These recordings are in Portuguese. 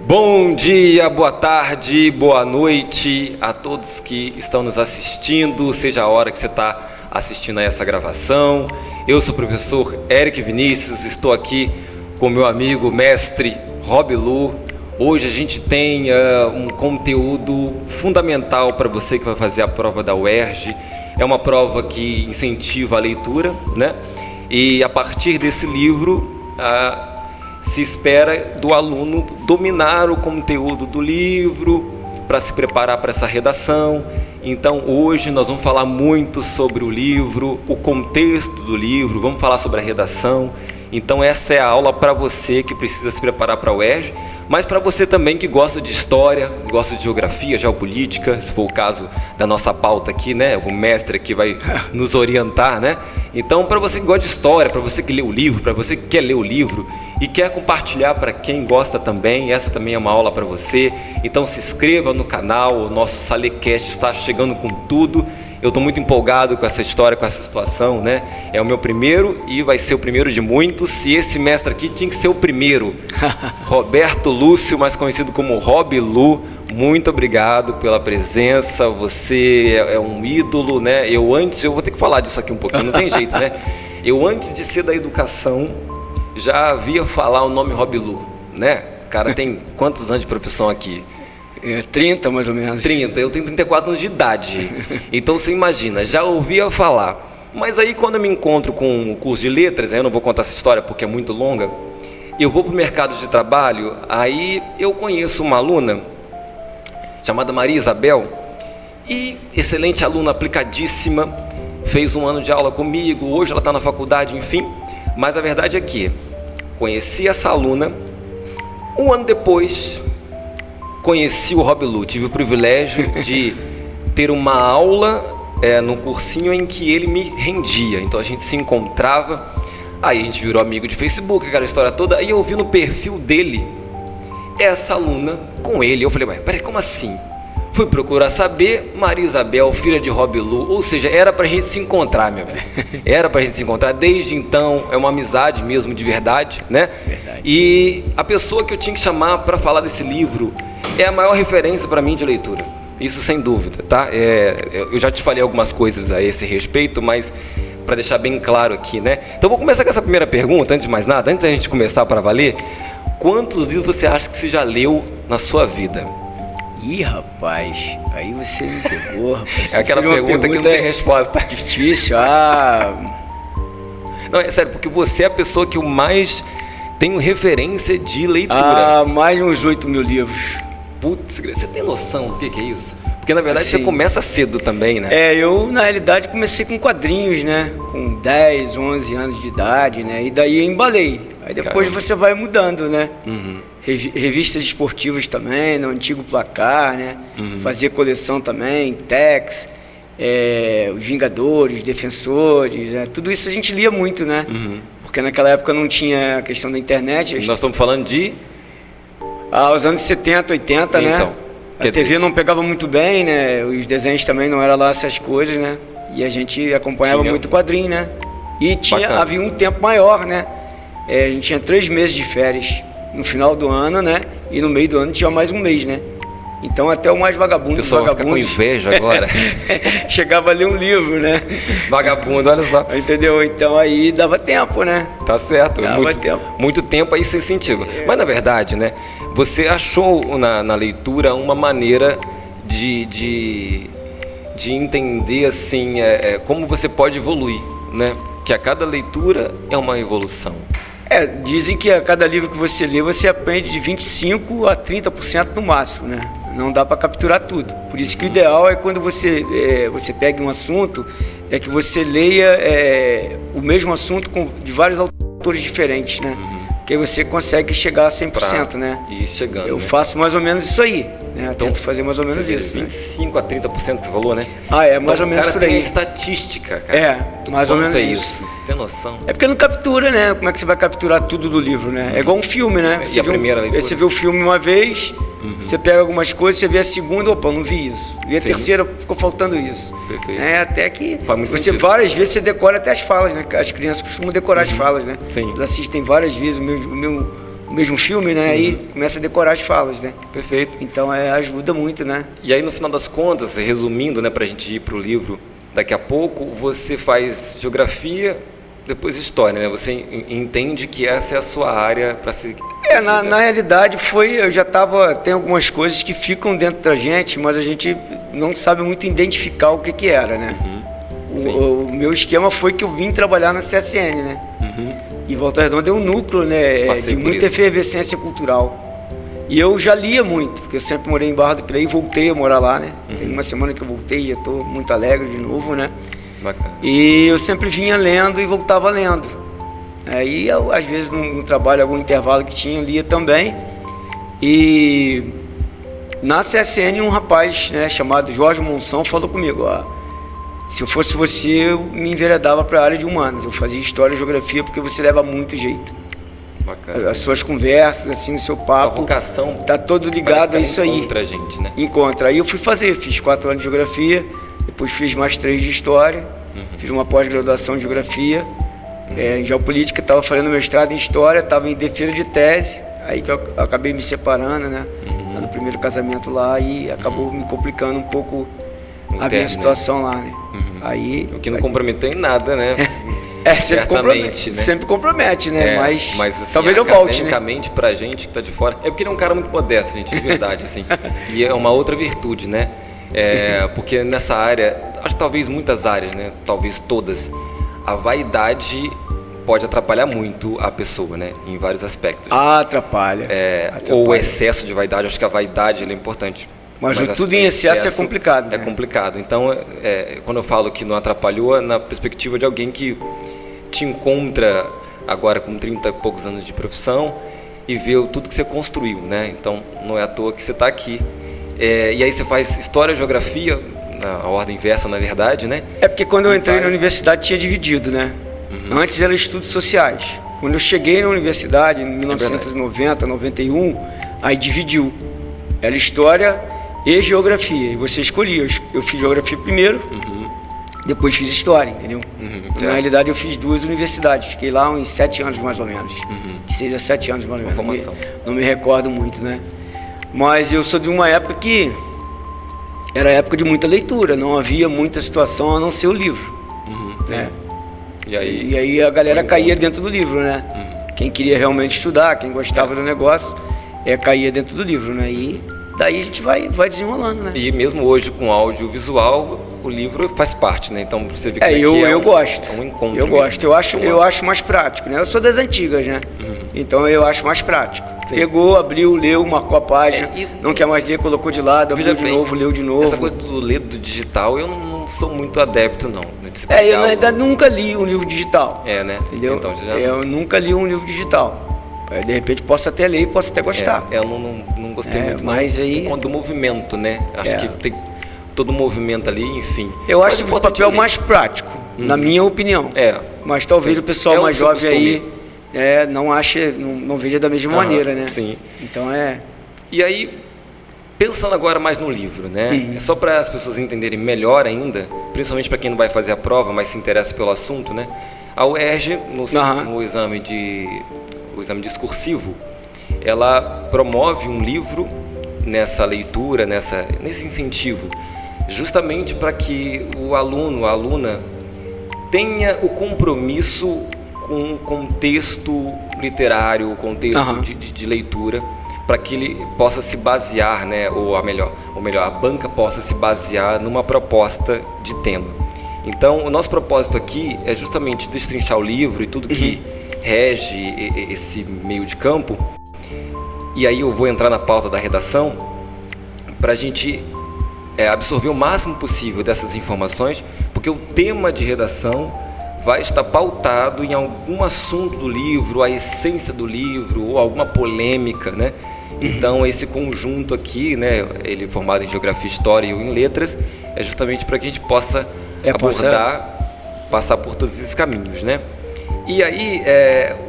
Bom dia, boa tarde, boa noite a todos que estão nos assistindo, seja a hora que você está assistindo a essa gravação. Eu sou o professor Eric Vinícius, estou aqui com meu amigo mestre Rob Lu. Hoje a gente tem um conteúdo fundamental para você que vai fazer a prova da UERJ. É uma prova que incentiva a leitura, né? E a partir desse livro, se espera do aluno dominar o conteúdo do livro para se preparar para essa redação. Então hoje nós vamos falar muito sobre o livro, o contexto do livro, vamos falar sobre a redação. Então essa é a aula para você que precisa se preparar para a UERJ, mas para você também que gosta de história, gosta de geografia, geopolítica, se for o caso da nossa pauta aqui, né? O mestre aqui vai nos orientar, né? Então, para você que gosta de história, para você que lê o livro, para você que quer ler o livro e quer compartilhar para quem gosta também, essa também é uma aula para você. Então se inscreva no canal, o nosso Salecast está chegando com tudo. Eu estou muito empolgado com essa história, com essa situação, né? É o meu primeiro e vai ser o primeiro de muitos. E esse mestre aqui tinha que ser o primeiro. Roberto Lúcio, mais conhecido como Rob Lu, muito obrigado pela presença. Você é um ídolo, né? Eu vou ter que falar disso aqui um pouquinho, não tem jeito, né? Eu antes de ser da educação, já havia falar o nome Rob Lu, né? O cara tem quantos anos de profissão aqui? 30 mais ou menos. 30, eu tenho 34 anos de idade. Então você imagina, já ouvia falar. Mas aí quando eu me encontro com o curso de letras, eu não vou contar essa história porque é muito longa, eu vou para o mercado de trabalho, aí eu conheço uma aluna chamada Maria Isabel, e excelente aluna, aplicadíssima, fez um ano de aula comigo, hoje ela está na faculdade, enfim. Mas a verdade é que conheci essa aluna, um ano depois conheci o Rob Lu, tive o privilégio de ter uma aula num cursinho em que ele me rendia, então a gente se encontrava, aí a gente virou amigo de Facebook, aquela história toda, aí eu vi no perfil dele essa aluna com ele, eu falei, peraí, como assim? Fui procurar saber, Maria Isabel, filha de Rob Lu, ou seja, era pra gente se encontrar, meu amigo. Era pra gente se encontrar, desde então, é uma amizade mesmo, de verdade, né? Verdade. E a pessoa que eu tinha que chamar para falar desse livro é a maior referência para mim de leitura, isso sem dúvida, tá? Eu já te falei algumas coisas a esse respeito, mas para deixar bem claro aqui, né? Então vou começar com essa primeira pergunta, antes de mais nada, antes da gente começar para valer, quantos livros você acha que você já leu na sua vida? Ih, rapaz, aí você me pegou, rapaz. É aquela pergunta que não tem resposta. Difícil, Não, é sério, porque você é a pessoa que eu mais tenho referência de leitura. Mais uns 8 mil livros. Putz, você tem noção do que é isso? Porque na verdade Assim, você começa cedo também, né? Eu na realidade comecei com quadrinhos, né? Com 10, 11 anos de idade, né? E daí eu embalei. Aí depois você vai mudando, né? Uhum. Revistas esportivas também, no antigo Placar, né? Fazia coleção também, Tex, os Vingadores, os Defensores, tudo isso a gente lia muito, né? Porque naquela época não tinha a questão da internet. Nós estamos falando de... os anos 70, 80, né? Então, a TV não pegava muito bem, né? Os desenhos também não eram lá essas coisas, né? E a gente acompanhava muito quadrinho, né? E havia um tempo maior, né? A gente tinha 3 meses de férias no final do ano, né? E no meio do ano tinha mais um mês, né? Então até o mais vagabundo dos vagabundos... O pessoal fica com inveja agora. Chegava a ler um livro, né? Vagabundo, olha só. Entendeu? Então aí dava tempo, né? Tá certo. Dava tempo. Muito tempo aí sem sentido. Mas na verdade, né? Você achou na leitura uma maneira de entender, assim, como você pode evoluir, né? Que a cada leitura é uma evolução. Dizem que a cada livro que você lê, você aprende de 25% a 30% no máximo, né? Não dá para capturar tudo. Por isso que o ideal é quando você pega um assunto, é que você leia o mesmo assunto de vários autores diferentes, né? Porque aí você consegue chegar a 100%, né? E chegando. Eu faço mais ou menos isso aí, né? Então, tento fazer mais ou menos isso. 25% a 30% que você falou, né? Mais ou menos por aí. Tem estatística, cara. Mais ou menos isso. Tem noção? É porque não captura, né? Como é que você vai capturar tudo do livro, né? É igual um filme, né? E a primeira leitura? Você vê o filme uma vez, você pega algumas coisas, você vê a segunda, opa, não vi isso. Vi a terceira, ficou faltando isso. Perfeito. Até que você várias vezes você decora até as falas, né? As crianças costumam decorar as falas, né? Sim. Elas assistem várias vezes. O o mesmo filme, né? Aí começa a decorar as falas, né? Perfeito. Então ajuda muito, né? E aí, no final das contas, resumindo, né, para a gente ir para o livro daqui a pouco, você faz geografia, depois história, né? Você entende que essa é a sua área para se... Na realidade eu já estava, tem algumas coisas que ficam dentro da gente, mas a gente não sabe muito identificar o que era, né? O meu esquema foi que eu vim trabalhar na CSN, né? E Volta Redonda é um núcleo, né, de muita efervescência cultural. E eu já lia muito, porque eu sempre morei em Barra do Piraí e voltei a morar lá, né? Tem uma semana que eu voltei e já estou muito alegre de novo, né? Bacana. E eu sempre vinha lendo e voltava lendo. Aí, eu, às vezes, no trabalho, algum intervalo que tinha, lia também. E na CSN, um rapaz, né, chamado Jorge Monção falou comigo, ó, se eu fosse você, eu me enveredava para a área de humanas. Eu fazia história e geografia porque você leva muito jeito. Bacana. As suas conversas, assim, o seu papo, a vocação tá todo ligado a isso aí. Encontra a gente, né? Encontra. Aí eu fui fiz 4 anos de geografia, depois fiz mais 3 de história, fiz uma pós-graduação de geografia, em geopolítica, estava fazendo mestrado em história, estava em defesa de tese, aí que eu acabei me separando, né? No primeiro casamento lá, e acabou me complicando um pouco a minha situação lá, né? Aí, o que não comprometeu em nada, né? Sempre compromete, né? Mas assim, talvez eu volte, né? Academicamente, pra gente que tá de fora, é porque ele é um cara muito modesto, gente, de verdade, assim. E é uma outra virtude, né? Porque nessa área, acho que talvez muitas áreas, né? Talvez todas, a vaidade pode atrapalhar muito a pessoa, né? Em vários aspectos. Atrapalha. Ou o excesso de vaidade, acho que a vaidade é importante. Mas tudo em excesso é complicado. É complicado. Então, quando eu falo que não atrapalhou, é na perspectiva de alguém que te encontra agora com 30 e poucos anos de profissão e vê tudo que você construiu, né? Então, não é à toa que você está aqui. E aí você faz história e geografia, na ordem inversa, na verdade, né? É porque quando eu entrei na universidade tinha dividido, né? Antes era estudos sociais. Quando eu cheguei na universidade, em 1990, 91, aí dividiu. Era história e geografia. E você escolhia. Eu fiz geografia primeiro, depois fiz história, entendeu? Na realidade eu fiz 2 universidades. Fiquei lá uns 7 anos mais ou menos. De 6 a 7 anos mais ou menos. Não me recordo muito, né? Mas eu sou de uma época que era época de muita leitura. Não havia muita situação a não ser o livro. Né? E aí a galera caía dentro do livro, né? Quem queria realmente estudar, quem gostava do negócio, caía dentro do livro, né? E daí a gente vai desenrolando, né? E mesmo hoje com audiovisual, o livro faz parte, né? Então você vê que eu gosto. É um encontro. Eu gosto. Eu acho mais prático, né? Eu sou das antigas, né? Então eu acho mais prático. Sim. Pegou, abriu, leu, marcou a página, não quer mais ler, colocou de lado, abriu de novo, leu de novo. Essa coisa do ler do digital, eu não sou muito adepto, não. Eu ainda nunca li um livro digital. Né? Entendeu? Então, eu nunca li um livro digital. De repente posso até ler e posso até gostar. Eu não gostei muito, mas aí... do movimento, né? Acho que tem todo o movimento ali, enfim. Eu acho que o papel mais prático, na minha opinião. Mas talvez o pessoal mais jovem aí não ache, não veja da mesma maneira, né? Sim. Então E aí, pensando agora mais no livro, né? É só para as pessoas entenderem melhor ainda, principalmente para quem não vai fazer a prova, mas se interessa pelo assunto, né? A UERJ, no exame discursivo, ela promove um livro nessa leitura, nesse incentivo, justamente para que o aluno, a aluna, tenha o compromisso com o contexto literário, o contexto de leitura, para que ele possa se basear, né, ou melhor, a banca possa se basear numa proposta de tema. Então, o nosso propósito aqui é justamente destrinchar o livro e tudo que rege esse meio de campo. E aí eu vou entrar na pauta da redação para a gente absorver o máximo possível dessas informações, porque o tema de redação vai estar pautado em algum assunto do livro, a essência do livro ou alguma polêmica, né? Então esse conjunto aqui, né, ele formado em geografia, história e em letras, é justamente para que a gente possa passar por todos esses caminhos, né? E aí,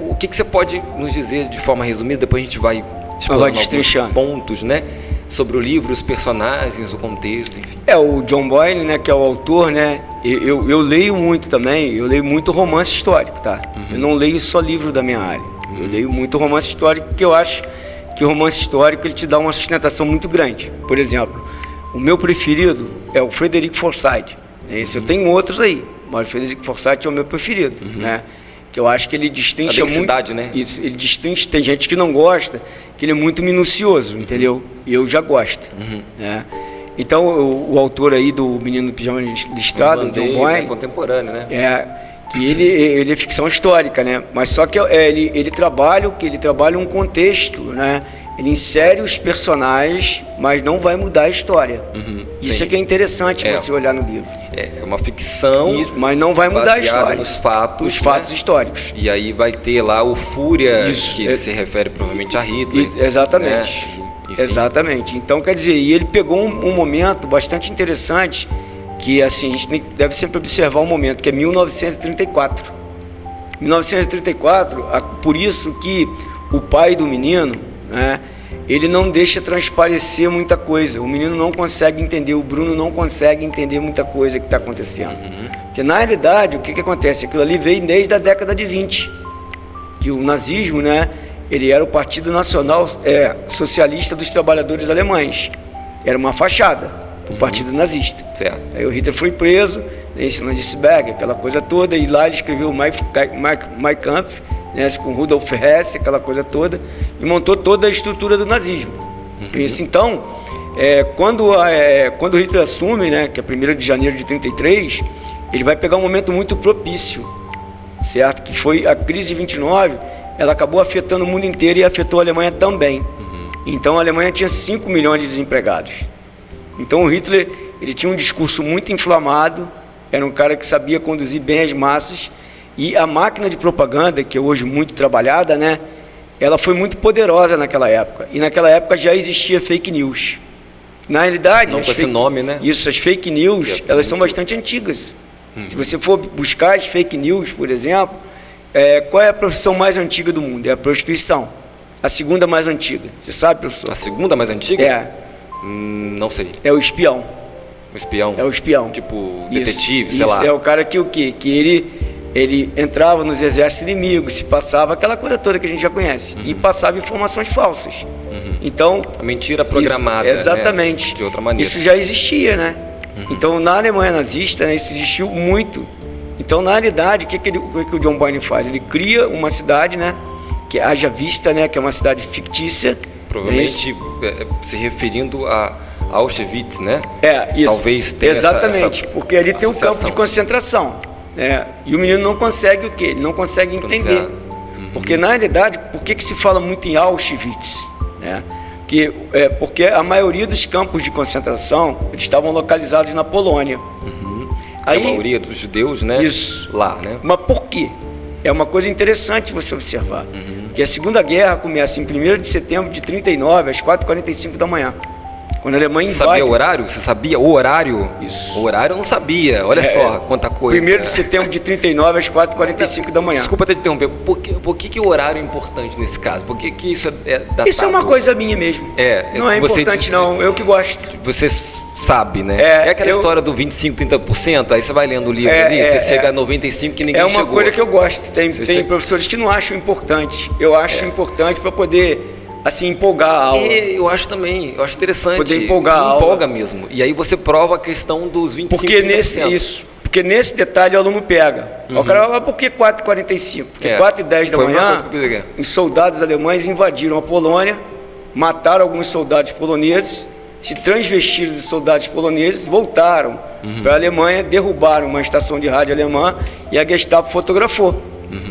o que você pode nos dizer de forma resumida? Depois a gente vai explorando alguns pontos, né? Sobre o livro, os personagens, o contexto, enfim. O John Boyle, né, que é o autor, né? Eu leio muito também, eu leio muito romance histórico, tá? Eu não leio só livro da minha área. Eu leio muito romance histórico porque eu acho que o romance histórico ele te dá uma sustentação muito grande. Por exemplo, o meu preferido é o Frederick Forsyth. Eu tenho outros aí, mas o Frederick Forsyth é o meu preferido, né? Que eu acho que ele destrincha muito, né? Isso, ele destrincha, tem gente que não gosta, que ele é muito minucioso, entendeu? E eu já gosto, né? Então, o autor aí do Menino do Pijama Listrado, o John Boyne, contemporâneo, né? Que ele é ficção histórica, né? Mas só que ele trabalha um contexto, né? Ele insere os personagens, mas não vai mudar a história. Isso é que é interessante você olhar no livro. É uma ficção, isso, mas não vai mudar a história. Nos fatos, os fatos históricos. E aí vai ter lá o Fúria, que se refere provavelmente a Hitler. Exatamente. Né? Exatamente. Então, quer dizer, e ele pegou um momento bastante interessante, que assim, a gente deve sempre observar um momento, que é 1934. 1934, por isso que o pai do menino, né, ele não deixa transparecer muita coisa. O menino não consegue entender, o Bruno não consegue entender muita coisa que está acontecendo. Porque, na realidade, o que acontece? Aquilo ali veio desde a década de 20, que o nazismo, né, ele era o Partido Nacional Socialista dos Trabalhadores Alemães. Era uma fachada para o Partido Nazista. Certo. Aí o Hitler foi preso, esse Landesberg, aquela coisa toda, e lá ele escreveu Mein Kampf, né, com Rudolf Hess, aquela coisa toda, e montou toda a estrutura do nazismo. Isso, então, quando o Hitler assume, né, que é 1º de janeiro de 1933, ele vai pegar um momento muito propício, certo? Que foi a crise de 29, ela acabou afetando o mundo inteiro e afetou a Alemanha também. Então a Alemanha tinha 5 milhões de desempregados. Então o Hitler, ele tinha um discurso muito inflamado, era um cara que sabia conduzir bem as massas, e a máquina de propaganda, que é hoje muito trabalhada, né, ela foi muito poderosa naquela época. E naquela época já existia fake news. Na realidade... Não com esse nome, né? Isso, as fake news, elas são bastante antigas. Se você for buscar as fake news, por exemplo, qual é a profissão mais antiga do mundo? É a prostituição. A segunda mais antiga. Você sabe, professor? A segunda mais antiga? É. Não sei. É o espião. O espião? É o espião. Tipo, detetive, isso, sei lá. É o cara que o quê? Que ele entrava nos exércitos inimigos, se passava aquela coisa toda que a gente já conhece, e passava informações falsas. Então, a mentira programada, isso, exatamente, né? De outra maneira. Isso já existia, né? Então, na Alemanha nazista, né, isso existiu muito. Então, na realidade, o que o John Boyne faz? Ele cria uma cidade, né, que haja vista, né, que é uma cidade fictícia. Provavelmente se referindo a Auschwitz, né? Isso. Talvez tenha exatamente, essa porque ali tem um associação. campo de concentração. E o menino não consegue o quê? Ele não consegue entender. Porque, na realidade, por que se fala muito em Auschwitz? Porque a maioria dos campos de concentração eles estavam localizados na Polônia. Aí, a maioria dos judeus, né? Isso. Lá, né? Mas por quê? É uma coisa interessante você observar. Que a Segunda Guerra começa em 1º de setembro de 1939, às 4h45 da manhã. Quando a Alemanha invade... Você sabia o horário? Você sabia o horário? Isso. O horário eu não sabia. Olha só quanta coisa. 1º de setembro de 1939, às 4h45 da manhã. Desculpa te interromper. Por que o horário é importante nesse caso? Por que isso é datado? Isso é uma coisa minha mesmo. Não é importante, não. Eu que gosto. Você sabe, né? É aquela história do 25%, 30%. Aí você vai lendo o livro ali, você chega a 95% que ninguém chegou. É uma coisa que eu gosto. Tem professores que não acham importante. Eu acho importante para poder... assim, empolgar a aula. Eu acho também, eu acho interessante. Poder empolgar a aula. Empolga mesmo. E aí você prova a questão dos 25%. Porque nesse detalhe o aluno pega. O cara fala, por que 4h45? Porque 4h10 da manhã, os soldados alemães invadiram a Polônia, mataram alguns soldados poloneses, se transvestiram de soldados poloneses, voltaram para a Alemanha, derrubaram uma estação de rádio alemã e a Gestapo fotografou.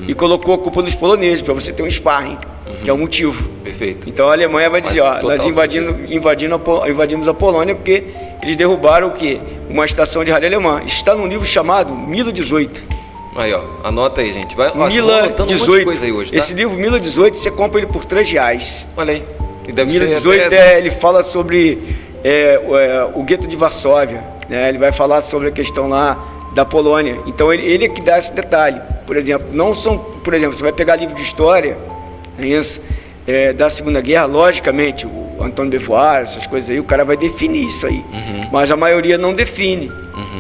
E colocou a culpa dos poloneses, para você ter um sparring, que é o motivo. Perfeito. Então a Alemanha vai dizer, nós invadimos a Polônia porque eles derrubaram o quê? Uma estação de rádio alemã. Isso está num livro chamado Mila 18. Aí, anota aí, gente. Vai Mila 18. Um monte de coisa aí hoje, tá? Esse livro, Mila 18, você compra ele por R$3. Olha aí. E deve Mila ser 18, ele fala sobre o gueto de Varsóvia, né? Ele vai falar sobre a questão lá da Polônia. Então ele é que dá esse detalhe. Por exemplo, você vai pegar livro de história, da Segunda Guerra, logicamente, o Antônio Beauvoir, essas coisas aí, o cara vai definir isso aí. Mas a maioria não define,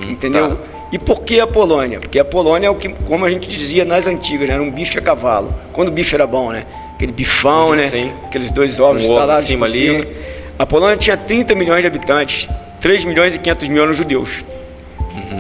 entendeu? Tá. E por que a Polônia? Porque a Polônia é o que, como a gente dizia nas antigas, né? Era um bife a cavalo. Quando o bife era bom, né? Aquele bifão, né? Sim. Aqueles 2 ovos instalados cima por cima. ali. A Polônia tinha 30 milhões de habitantes, 3 milhões e 500 mil eram judeus.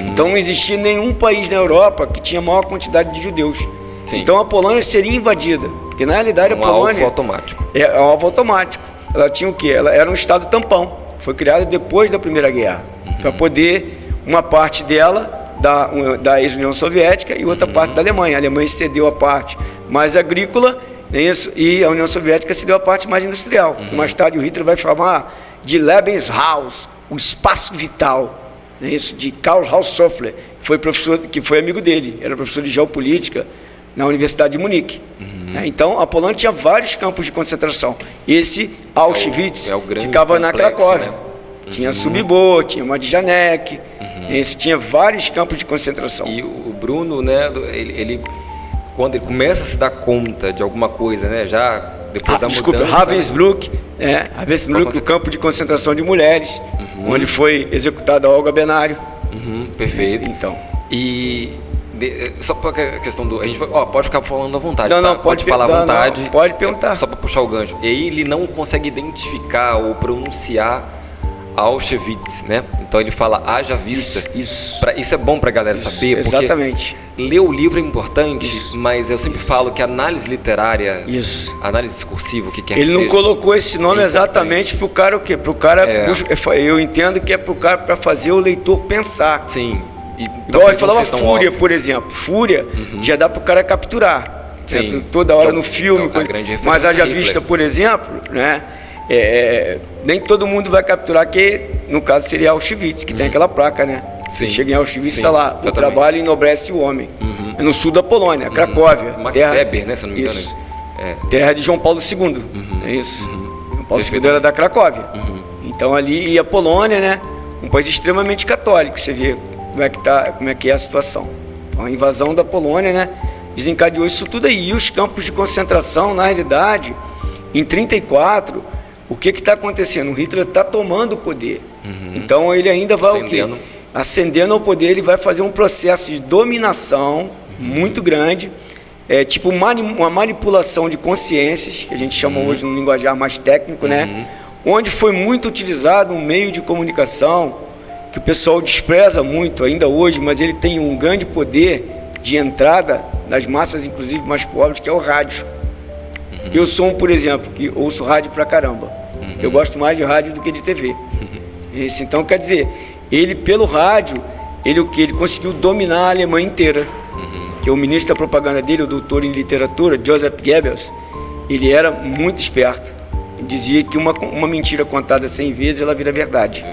Então não existia nenhum país na Europa que tinha maior quantidade de judeus. Sim. Então a Polônia seria invadida, porque na realidade a Polônia alvo automático. é um alvo automático. Ela tinha o quê? Ela era um estado tampão. Foi criada depois da Primeira Guerra, para poder uma parte dela da ex-União Soviética e outra parte da Alemanha. A Alemanha cedeu a parte mais agrícola, isso, e a União Soviética cedeu a parte mais industrial. Mais tarde o Hitler vai chamar de Lebenshaus, o espaço vital. Isso, de Karl Haushofer, que foi amigo dele, era professor de geopolítica na Universidade de Munique. Então, a Polônia tinha vários campos de concentração. Esse Auschwitz ficava na Cracóvia. Né? Tinha Sobibor, tinha Majdanek, esse tinha vários campos de concentração. E o Bruno, né, quando ele começa a se dar conta de alguma coisa, né, já depois da mudança... Ravensbrück, o campo de concentração de mulheres, onde foi executada a Olga Benário. Perfeito. Então. E só para a questão do... A gente pode ficar falando à vontade, não, tá? Não, pode falar à vontade. Não, pode perguntar. Só para puxar o gancho. E ele não consegue identificar ou pronunciar Auschwitz, né? Então ele fala haja vista. Isso. Isso é bom para a galera saber, porque exatamente. Ler o livro é importante, mas eu sempre falo que a análise literária, análise discursiva, o que quer que seja... Ele não colocou esse nome exatamente para o cara o quê? Para o cara... Eu entendo que é para o cara para fazer o leitor pensar. Sim. Igual ele falava Fúria, por exemplo. Fúria já dá para o cara capturar. Sim. Né? Toda hora no filme. Mas haja vista, por exemplo, né? Nem todo mundo vai capturar, que no caso seria Auschwitz, que tem aquela placa, né? Você chega em Auschwitz, está lá, exatamente. O trabalho enobrece o homem. É no sul da Polônia, Cracóvia. Max Weber, né? Se não me engano. Isso. Terra de João Paulo II. É isso. João Paulo II era da Cracóvia. Então ali, e a Polônia, né? Um país extremamente católico. Você vê como é que é a situação. Então, a invasão da Polônia, né? Desencadeou isso tudo aí. E os campos de concentração, na realidade, em 1934, o que está acontecendo? O Hitler está tomando o poder. Então ele ainda vai ascendendo ao poder, ele vai fazer um processo de dominação muito grande, tipo uma manipulação de consciências, que a gente chama hoje num linguajar mais técnico, né? Onde foi muito utilizado um meio de comunicação que o pessoal despreza muito ainda hoje, mas ele tem um grande poder de entrada nas massas, inclusive mais pobres, que é o rádio. Eu sou por exemplo, que ouço rádio pra caramba. Eu gosto mais de rádio do que de TV. Então, quer dizer, ele pelo rádio, ele conseguiu dominar a Alemanha inteira. Que o ministro da propaganda dele, o doutor em literatura, Joseph Goebbels, ele era muito esperto. Ele dizia que uma mentira contada 100 vezes, ela vira verdade.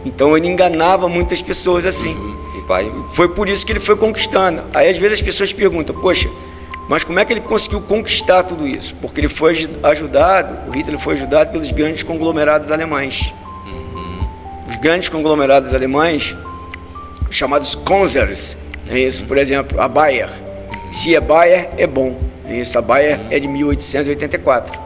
Então ele enganava muitas pessoas assim. Foi por isso que ele foi conquistando. Aí às vezes as pessoas perguntam, poxa, mas como é que ele conseguiu conquistar tudo isso? Porque ele foi ajudado, o Hitler foi ajudado pelos grandes conglomerados alemães. Os grandes conglomerados alemães, chamados Konzers, por exemplo, a Bayer. Se é Bayer, é bom. A Bayer é de 1884.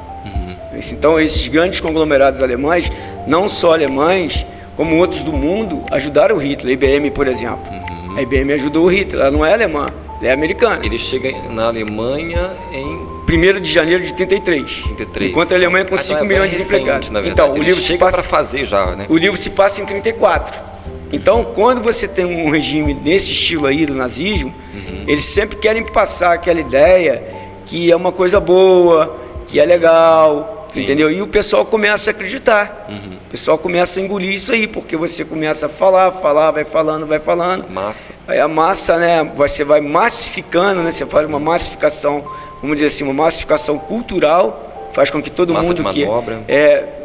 Então, esses grandes conglomerados alemães, não só alemães, como outros do mundo, ajudaram o Hitler. A IBM, por exemplo. A IBM ajudou o Hitler, ela não é alemã. Ele é americano. Ele chega na Alemanha em 1º de janeiro de 33. Enquanto a Alemanha com 5 milhões de desempregados. Então, o livro chega para fazer já, né? O livro se passa em 34. Então, quando você tem um regime desse estilo aí do nazismo, eles sempre querem passar aquela ideia que é uma coisa boa, que é legal, entendeu? E o pessoal começa a acreditar. O pessoal começa a engolir isso aí, porque você começa a falar, vai falando. Massa. Aí a massa, né, você vai massificando, né, você faz uma massificação, vamos dizer assim, uma massificação cultural, faz com que todo mundo que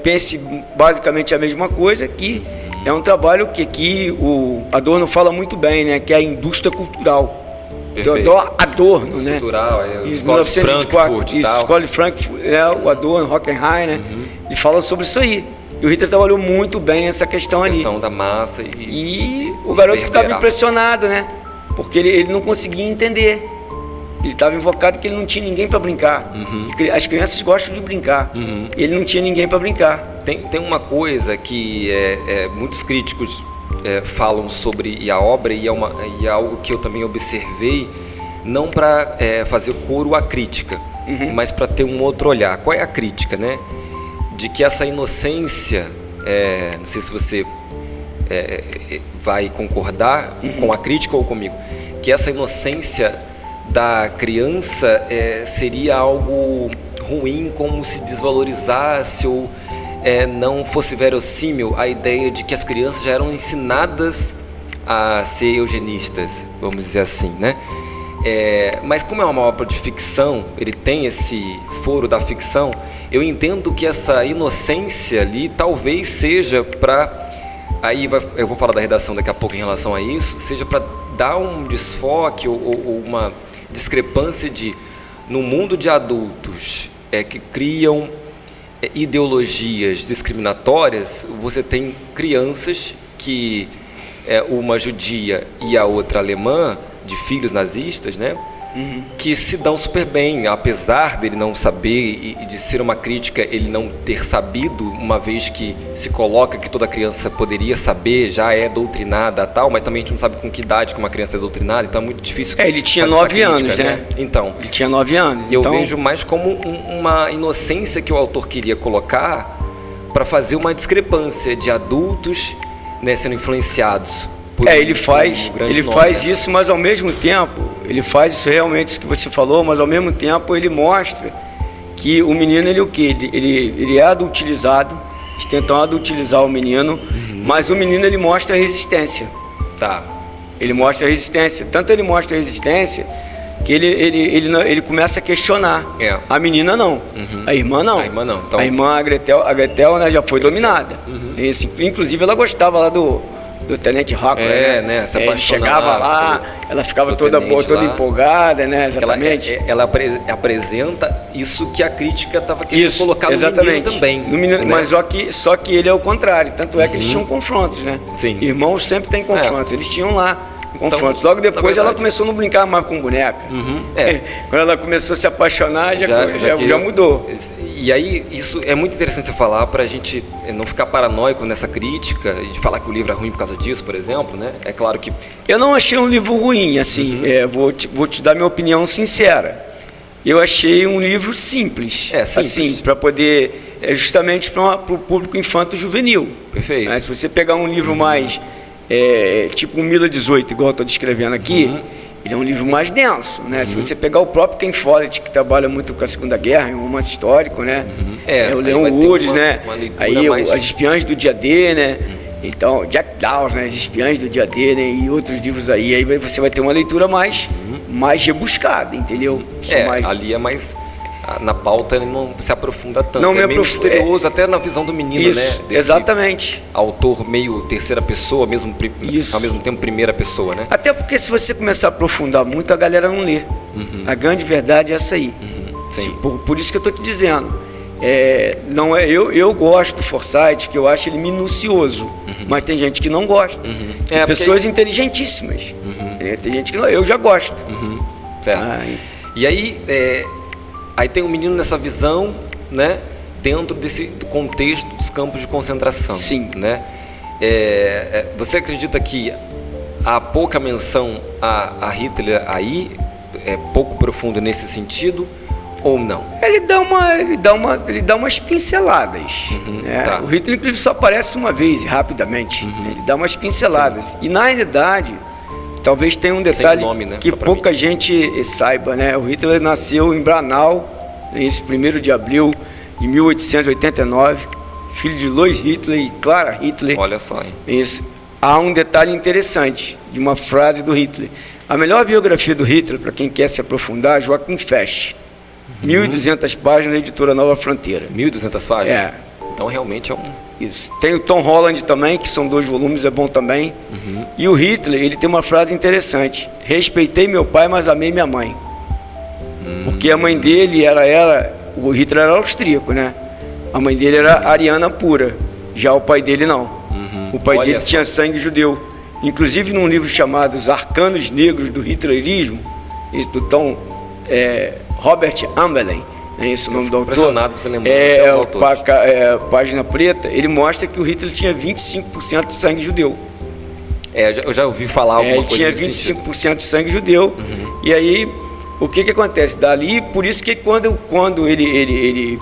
pense basicamente a mesma coisa, que é um trabalho que o Adorno fala muito bem, né, que é a indústria cultural. Theodor Adorno, né? Cultural, Escola de Frankfurt e tal. Escola de Frankfurt, o Adorno, Hockenheim, né? Ele fala sobre isso aí. E o Hitler trabalhou muito bem essa questão ali. A questão da massa e o garoto ficava impressionado, né? Porque ele não conseguia entender. Ele estava invocado que ele não tinha ninguém para brincar. As crianças gostam de brincar. Ele não tinha ninguém para brincar. Tem uma coisa que muitos críticos falam sobre a obra, e é algo que eu também observei, não para fazer coro à crítica, mas para ter um outro olhar. Qual é a crítica, né? De que essa inocência, não sei se você vai concordar com a crítica ou comigo, que essa inocência da criança seria algo ruim, como se desvalorizasse ou não fosse verossímil a ideia de que as crianças já eram ensinadas a ser eugenistas, vamos dizer assim, né? Mas como é uma obra de ficção, ele tem esse foro da ficção, eu entendo que essa inocência ali talvez seja para... eu vou falar da redação daqui a pouco em relação a isso, seja para dar um desfoque ou uma discrepância no mundo de adultos que criam ideologias discriminatórias, você tem crianças que uma judia e a outra alemã, de filhos nazistas, né? Que se dão super bem, apesar dele não saber e de ser uma crítica ele não ter sabido, uma vez que se coloca que toda criança poderia saber, já é doutrinada tal, mas também a gente não sabe com que idade que uma criança é doutrinada, então é muito difícil. Ele tinha 9 anos, né? Então, ele tinha 9 anos. Eu vejo mais como uma inocência que o autor queria colocar para fazer uma discrepância de adultos, né, sendo influenciados. Ele faz isso, mas ao mesmo tempo, ele faz isso realmente isso que você falou, mas ao mesmo tempo ele mostra que o menino, ele o quê? Ele é adultilizado, eles tentam adultilizar o menino, mas o menino ele mostra resistência. Tá. Ele mostra resistência, tanto ele mostra resistência que ele começa a questionar. A menina não, a irmã não. A irmã não. Então... A irmã, a Gretel, né, já foi dominada. Inclusive ela gostava lá do Tenente Rockwell, né? Ele chegava lá, ela ficava toda empolgada, né? Exatamente. Ela apresenta isso que a crítica estava querendo colocar no menino também. No menino, né? Mas só que ele é o contrário. Tanto é que eles tinham confrontos, né? Sim. Irmãos sempre têm confrontos. Eles tinham lá confrontos. Logo depois ela começou a não brincar mais com boneca. Quando ela começou a se apaixonar, já mudou. E aí, isso é muito interessante você falar, para a gente não ficar paranoico nessa crítica e de falar que o livro é ruim por causa disso, por exemplo, né? É claro que... Eu não achei um livro ruim, assim, vou te dar minha opinião sincera. Eu achei um livro simples. Simples. Assim, para poder... justamente para o público infanto-juvenil. Perfeito. Né? Se você pegar um livro mais... tipo um Mila 18, igual eu estou descrevendo aqui, ele é um livro mais denso, né? Se você pegar o próprio Ken Follett, que trabalha muito com a Segunda Guerra, é um romance histórico, né? O Leon Woods, né? Aí As Espiãs do Dia D, né? Então, Jack Dawes, né? As Espiãs do Dia D, né? E outros livros aí você vai ter uma leitura mais rebuscada, entendeu? Ali é mais... Na pauta ele não se aprofunda tanto. Não meio misterioso, até na visão do menino, isso, né? Exatamente. Autor meio terceira pessoa, ao mesmo tempo primeira pessoa, né? Até porque se você começar a aprofundar muito, a galera não lê. A grande verdade é essa aí. Por isso que eu estou te dizendo. Eu gosto do Forsyth, que eu acho ele minucioso, mas tem gente que não gosta. Pessoas inteligentíssimas. Tem gente que não. Eu já gosto. Certo. E aí... Aí tem um menino nessa visão, né, dentro do contexto dos campos de concentração. Sim. Né? Você acredita que há pouca menção a Hitler aí, pouco profundo nesse sentido, ou não? Ele dá umas pinceladas. Né? O Hitler, inclusive, só aparece uma vez, rapidamente. Ele dá umas pinceladas. E, na realidade... Talvez tenha um detalhe que pouca gente saiba, né? O Hitler nasceu em Braunau, esse 1º de abril de 1889, filho de Louis Hitler e Clara Hitler. Olha só, hein? Isso. Há um detalhe interessante de uma frase do Hitler. A melhor biografia do Hitler, para quem quer se aprofundar, é Joachim Fest. 1.200 páginas, editora Nova Fronteira. 1.200 páginas? Então realmente é um... Isso. Tem o Tom Holland também, que são 2 volumes, é bom também. E o Hitler, ele tem uma frase interessante: respeitei meu pai, mas amei minha mãe. Porque a mãe dele o Hitler era austríaco, né? A mãe dele era ariana pura, já o pai dele não. O pai dele tinha sangue judeu. Inclusive num livro chamado Os Arcanos Negros do Hitlerismo, esse do Tom Robert Amberlin, é esse o nome do autor. Impressionado você lembrar página preta, ele mostra que o Hitler tinha 25% de sangue judeu. Eu já ouvi falar alguma coisa tinha nesse sentido. 25% de sangue judeu. E aí, o que acontece? Dali, por isso que quando ele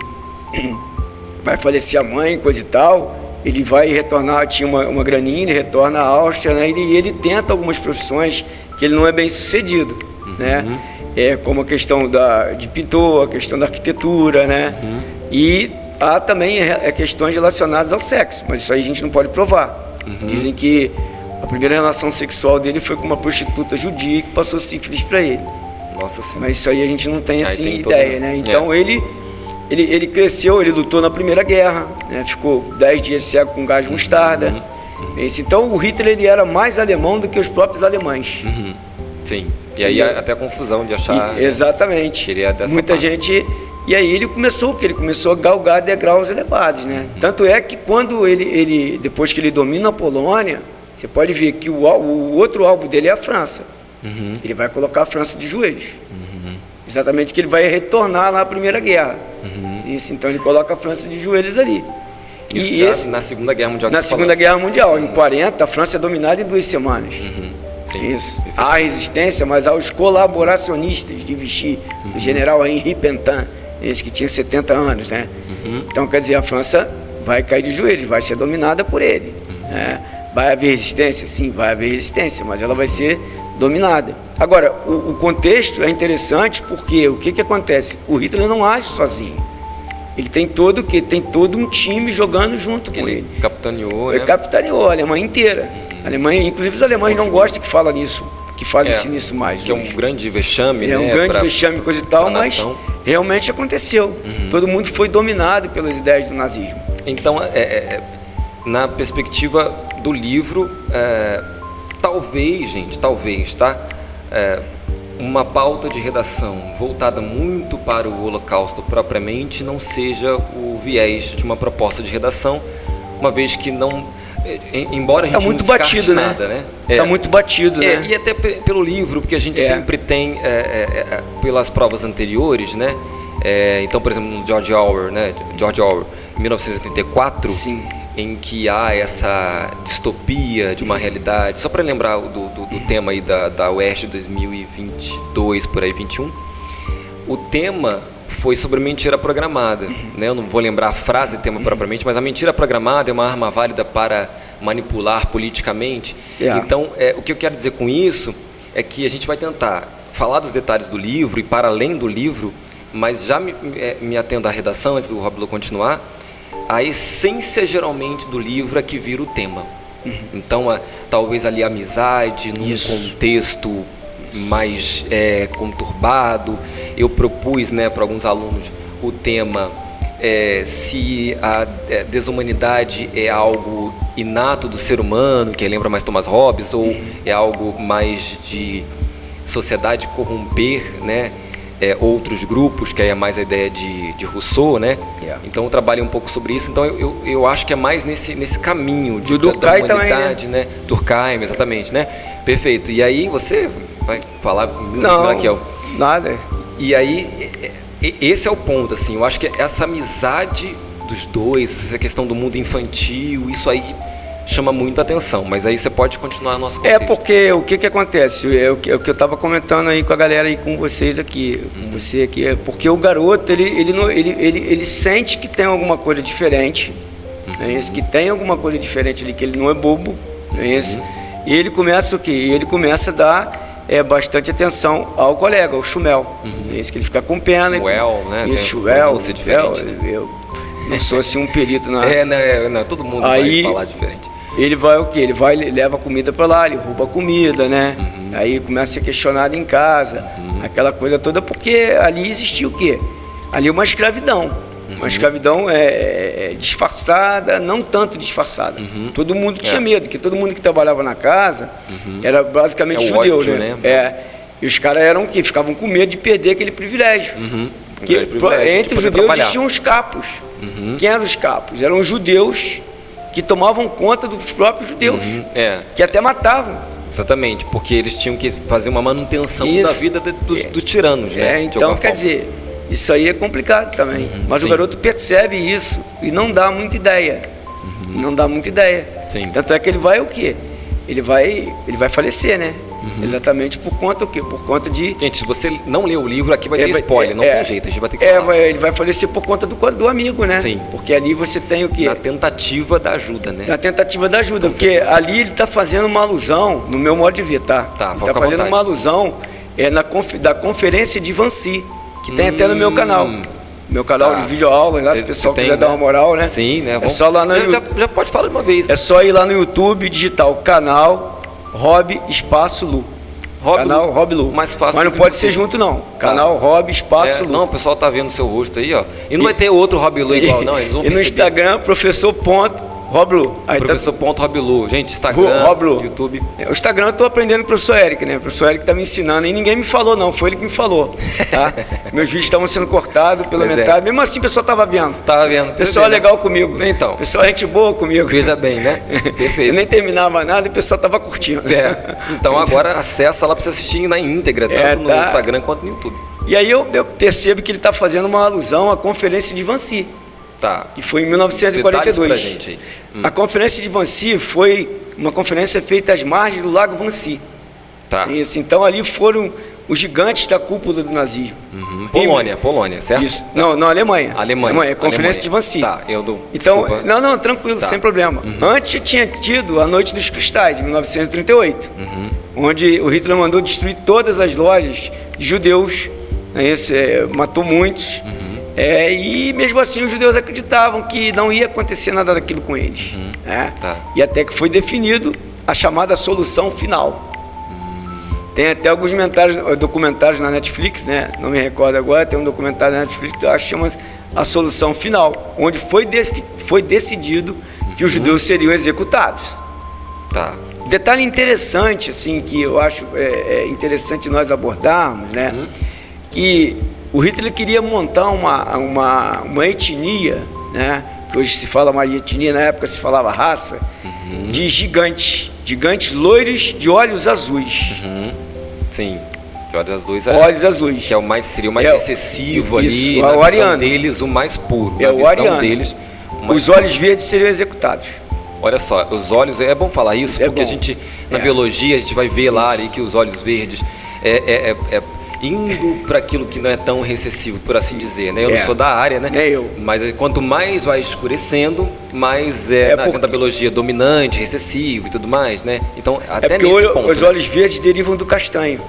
vai falecer a mãe, coisa e tal, ele vai retornar, tinha uma graninha, ele retorna à Áustria, né? E ele tenta algumas profissões que ele não é bem sucedido, né? Como a questão de pintor, a questão da arquitetura, né? E há também questões relacionadas ao sexo, mas isso aí a gente não pode provar. Dizem que a primeira relação sexual dele foi com uma prostituta judia que passou sífilis para ele. Nossa Senhora. Mas isso aí a gente não tem assim tem ideia, né? Então ele cresceu, ele lutou na Primeira Guerra, né? Ficou 10 dias cego com gás mostarda. Então o Hitler ele era mais alemão do que os próprios alemães. Sim. E aí até a confusão de achar. Exatamente. Que ele é dessa Muita parte. gente. E aí ele começou a galgar degraus elevados, né? Tanto é que quando ele depois que ele domina a Polônia, você pode ver que o outro alvo dele é a França. Ele vai colocar a França de joelhos. Exatamente, que ele vai retornar lá na Primeira Guerra. Isso, então ele coloca a França de joelhos ali. Isso na Segunda Guerra Mundial. Na Segunda Guerra Mundial, em 40, a França é dominada em 2 semanas. Sim, isso. Há resistência, mas há os colaboracionistas de Vichy, o general Henri Pentin, esse que tinha 70 anos, né? Então, quer dizer, a França vai cair de joelhos, vai ser dominada por ele. Né? Vai haver resistência? Sim, vai haver resistência, mas ela vai ser dominada. Agora, o contexto é interessante porque o que acontece? O Hitler não age sozinho. Ele tem todo um time jogando junto com ele. Capitaneou, né? Ele capitaneou a Alemanha inteira. A Alemanha, inclusive os alemães não gostam que fala nisso, que fale-se nisso mais. Que hoje. É um grande vexame, né? É um grande vexame, coisa e tal, mas realmente aconteceu. Todo mundo foi dominado pelas ideias do nazismo. Então, na perspectiva do livro, talvez, tá? Uma pauta de redação voltada muito para o Holocausto propriamente não seja o viés de uma proposta de redação, uma vez que não, embora a gente muito não descarte batido, nada, né? Tá muito batido, né? E até pelo livro, porque a gente sempre tem, pelas provas anteriores, né? Então, por exemplo, no George Orwell, né? George Orwell, em 1984, Sim. em que há essa distopia de uma realidade. Só para lembrar do tema aí da UERJ 2022, por aí, 21, o tema foi sobre mentira programada. Né? Eu não vou lembrar a frase tema propriamente, mas a mentira programada é uma arma válida para manipular politicamente. Então, o que eu quero dizer com isso é que a gente vai tentar falar dos detalhes do livro e para além do livro, mas já me atendo à redação, antes do Rob continuar, a essência geralmente do livro é que vira o tema. Então, talvez ali a amizade, num contexto mais conturbado. Eu propus, né, para alguns alunos o tema se a desumanidade é algo inato do ser humano, que lembra mais Thomas Hobbes, ou é algo mais de sociedade corromper, né? Outros grupos, que aí é mais a ideia de Rousseau, né? Então eu trabalhei um pouco sobre isso. Então eu acho que é mais nesse caminho de da humanidade, também, né? Durkheim, exatamente, né? Perfeito. E aí você vai falar, Raquel? Nada. E aí esse é o ponto, assim. Eu acho que essa amizade dos dois, essa questão do mundo infantil, isso aí chama muita atenção, mas aí você pode continuar a nossa contexto. Porque o que acontece, o que eu estava comentando aí com a galera aí, com vocês aqui, com você aqui, porque o garoto, ele sente que tem alguma coisa diferente, que tem alguma coisa diferente ali, que ele não é bobo, e ele começa o quê? Ele começa a dar bastante atenção ao colega, ao Chumel, esse que ele fica com pena. Chuel, né? Esse Chuel, eu não sou assim um perito na... não, todo mundo aí, vai falar diferente. Ele vai o quê? Ele leva comida para lá, ele rouba comida, né? Aí começa a ser questionado em casa, aquela coisa toda, porque ali existia o quê? Ali uma escravidão. Uma escravidão disfarçada, não tanto disfarçada. Todo mundo tinha medo, porque todo mundo que trabalhava na casa era basicamente judeu, ódio, né? E os caras eram o quê? Ficavam com medo de perder aquele privilégio. Porque entre os judeus existiam os capos. Quem eram os capos? Eram os judeus que tomavam conta dos próprios judeus, que até matavam. Exatamente, porque eles tinham que fazer uma manutenção da vida dos tiranos, né? Então, quer dizer, isso aí é complicado também. Mas o garoto percebe isso e não dá muita ideia. Não dá muita ideia. Sim. Tanto é que ele vai o quê? ele vai falecer, né? Exatamente por conta o quê? Por conta de... Gente, se você não ler o livro, aqui vai ter spoiler, não tem jeito, a gente vai ter que falar. Ele vai falecer por conta do amigo, né? Sim. Porque ali você tem o quê? Na tentativa da ajuda, né? Na tentativa da ajuda, porque ali ele está fazendo uma alusão, no meu modo de ver, tá? Tá, ele está fazendo uma alusão da conferência de Vancy, que tem até no meu canal. Meu canal de videoaulas, lá, se o pessoal quiser dar uma moral, né? Sim, né? É só lá no já pode falar de uma vez. É só ir lá no YouTube, digitar o canal Rob Espaço Lu. Canal Rob Lu. Mais fácil. Mas não pode ser junto, não. Canal Rob Espaço Lu. Não, o pessoal tá vendo o seu rosto aí, ó. E não vai ter outro Rob Lu igual, não. Eles vão perceber. E no Instagram, professor.Rob Lu. Professor.Rob Lu. Gente, Instagram, Rob Lu. YouTube. O Instagram eu tô aprendendo com o professor Eric, né? O professor Eric tá me ensinando. E ninguém me falou, não. Foi ele que me falou. Tá? Meus vídeos estavam sendo cortados pela metade. Mesmo assim, o pessoal tava vendo. Tava vendo. O pessoal legal comigo. Então. O pessoal gente boa comigo. Veja bem, né? Perfeito. Eu nem terminava nada e o pessoal tava curtindo. Então agora acessa lá pra você assistir na íntegra, tanto no Instagram quanto no YouTube. E aí eu percebo que ele tá fazendo uma alusão à conferência de Vancy. Tá. Que foi em 1942. Pra gente aí. A conferência de Vancy foi uma conferência feita às margens do Lago Vancy. Tá. Isso, então ali foram os gigantes da cúpula do nazismo. Polônia, certo? Isso. Não, Alemanha. Conferência de Vancy. Tá, então, não, tranquilo, sem problema. Antes tinha tido a Noite dos Cristais, em 1938, onde o Hitler mandou destruir todas as lojas de judeus, matou muitos. E mesmo assim os judeus acreditavam que não ia acontecer nada daquilo com eles. Tá. E até que foi definido a chamada solução final. Tem até alguns documentários na Netflix, né? Não me recordo agora, tem um documentário na Netflix que chama A Solução Final, onde foi decidido que os judeus seriam executados. Tá. Detalhe interessante, assim, que eu acho interessante nós abordarmos, né? Que o Hitler queria montar uma etnia, né? Que hoje se fala mais de etnia, na época se falava raça, de gigantes loiros de olhos azuis. Sim, de olhos azuis. Olhos azuis. Que seria o mais excessivo ali, na visão ariano deles, o mais puro. Na visão deles, os olhos verdes seriam executados. Olha só, os olhos, é bom falar isso, porque a gente, na biologia, a gente vai ver lá ali que os olhos verdes indo para aquilo que não é tão recessivo, por assim dizer, né? Eu não sou da área, né? Mas quanto mais vai escurecendo, mais da biologia dominante, recessivo e tudo mais, né? Então, até nesse ponto. Os olhos verdes derivam do castanho,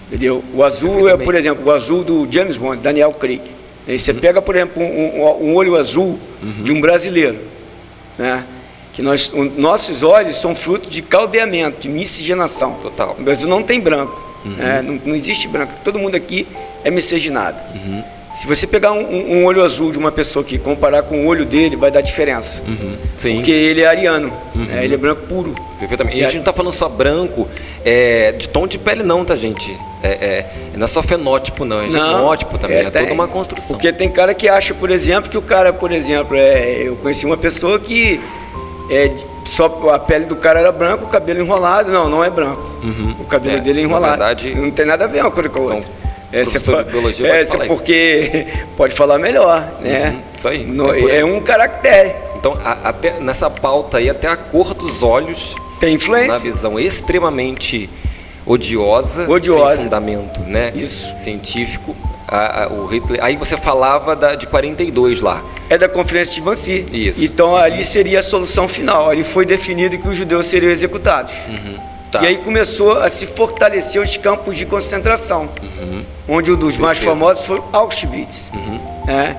entendeu? O azul por exemplo, o azul do James Bond, Daniel Craig. Aí você pega, por exemplo, um olho azul de um brasileiro, né? Que nossos olhos são fruto de caldeamento, de miscigenação. Total. No Brasil não tem branco. Não existe branco, todo mundo aqui é miscigenado. Se você pegar um olho azul de uma pessoa aqui, comparar com o olho dele, vai dar diferença. Sim. Porque ele é ariano, ele é branco puro. Perfeitamente. E a gente não está falando só branco, de tom de pele não, tá, gente? Não é só fenótipo não, é genótipo também, é toda uma construção. Porque tem cara que acha, por exemplo, que o cara, eu conheci uma pessoa que só a pele do cara era branca, o cabelo enrolado. Não é branco. O cabelo dele é enrolado. Na verdade, não tem nada a ver uma coisa com a outra. Professor de biologia porque pode falar melhor, né? Isso aí. É um caractere. Então, até nessa pauta aí, até a cor dos olhos tem influência. Na visão extremamente odiosa. Sem fundamento, né? Isso. Científico. O Hitler, aí você falava de 42 lá. É da Conferência de Vancy. Isso. Então ali seria a solução final. Ali foi definido que os judeus seriam executados. Tá. E aí começou a se fortalecer os campos de concentração, onde um dos mais famosos foi Auschwitz.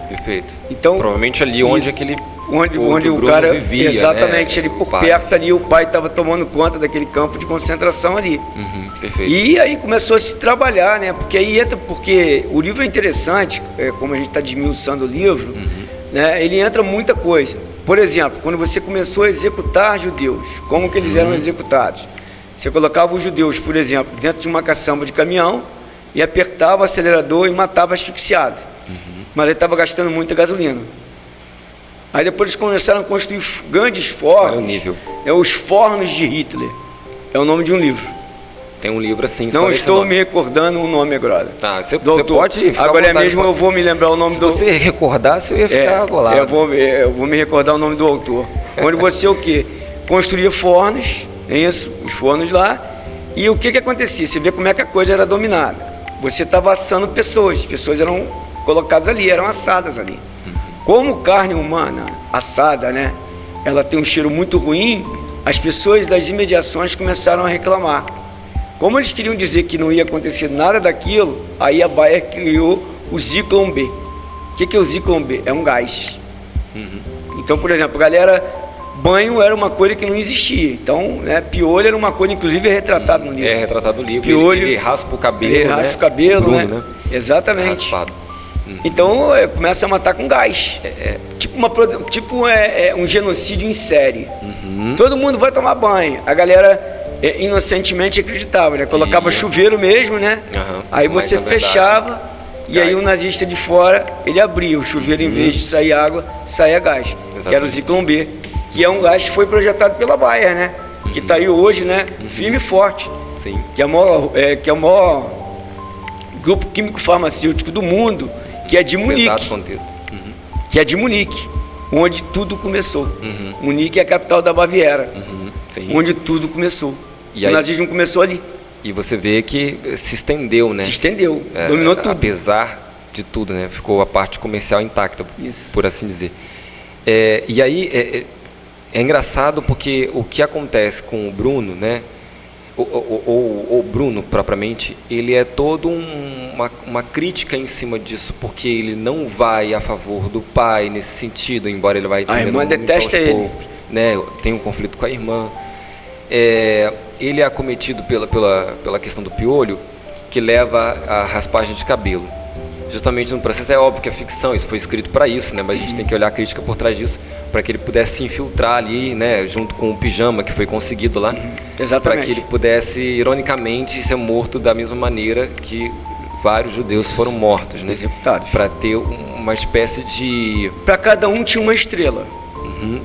Perfeito. Então, provavelmente ali onde onde o cara vivia, exatamente, né? ali por perto ali, o pai estava tomando conta daquele campo de concentração ali. Perfeito. E aí começou a se trabalhar, né? Porque o livro é interessante, como a gente está desmiuçando o livro, né? Ele entra muita coisa. Por exemplo, quando você começou a executar judeus, como que eles eram executados? Você colocava os judeus, por exemplo, dentro de uma caçamba de caminhão e apertava o acelerador e matava asfixiado. Mas ele estava gastando muita gasolina. Aí depois eles começaram a construir grandes fornos. Os fornos de Hitler. É o nome de um livro. Tem um livro assim. Não estou me recordando o nome agora. Tá, você pode ficar agora mesmo eu vou me lembrar o nome do... Se você recordasse, eu ia ficar bolado. Eu vou me recordar o nome do autor. Onde você construía fornos é isso, os fornos lá. E o que acontecia? Você vê como é que a coisa era dominada. Você estava assando pessoas, as pessoas eram colocadas ali, eram assadas ali. Como carne humana assada, né? Ela tem um cheiro muito ruim, as pessoas das imediações começaram a reclamar. Como eles queriam dizer que não ia acontecer nada daquilo, aí a Bayer criou o Zyklon B. O que é o Zyklon B? É um gás. Então, por exemplo, galera, banho era uma coisa que não existia. Então, né, piolho era uma coisa, inclusive, é retratado no livro. É retratado no livro. Piolho, ele raspa o cabelo. Ele raspa o cabelo, Bruno, né? Exatamente. Raspado. Então, começa a matar com gás. Tipo um genocídio em série. Todo mundo vai tomar banho. A galera inocentemente acreditava, né? Colocava chuveiro mesmo, né? Aí Mas você é verdade. fechava e Gás. aí o nazista de fora, ele abria o chuveiro, em vez de sair água, saía gás. Que era o Zyklon B, que é um gás que foi projetado pela Bayer, né? Que está aí hoje, né? Firme e forte. Sim. Que é o maior grupo químico farmacêutico do mundo, que é de Munique. Exato contexto. Que é de Munique, onde tudo começou. Munique é a capital da Baviera, Sim. onde tudo começou. E o aí- nazismo começou ali, E você vê que se estendeu, né? se estendeu, dominou tudo. Apesar de tudo, né? Ficou a parte comercial intacta, Isso. por assim dizer. E aí é engraçado porque o que acontece com o Bruno, né? O Bruno, propriamente, ele é todo uma crítica em cima disso, porque ele não vai a favor do pai nesse sentido, embora ele vai A irmã entendendo muito detesta aos ele. poucos, né? Tem um conflito com a irmã. Ele é acometido pela questão do piolho, que leva à raspagem de cabelo. Justamente no processo, é óbvio que é ficção, isso foi escrito para isso, né? Mas a gente tem que olhar a crítica por trás disso, para que ele pudesse se infiltrar ali, né? Junto com o pijama que foi conseguido lá, para Exatamente. que ele pudesse, ironicamente, ser morto da mesma maneira que vários judeus foram mortos, né? Executados. Para ter uma espécie de... Para cada um tinha uma estrela.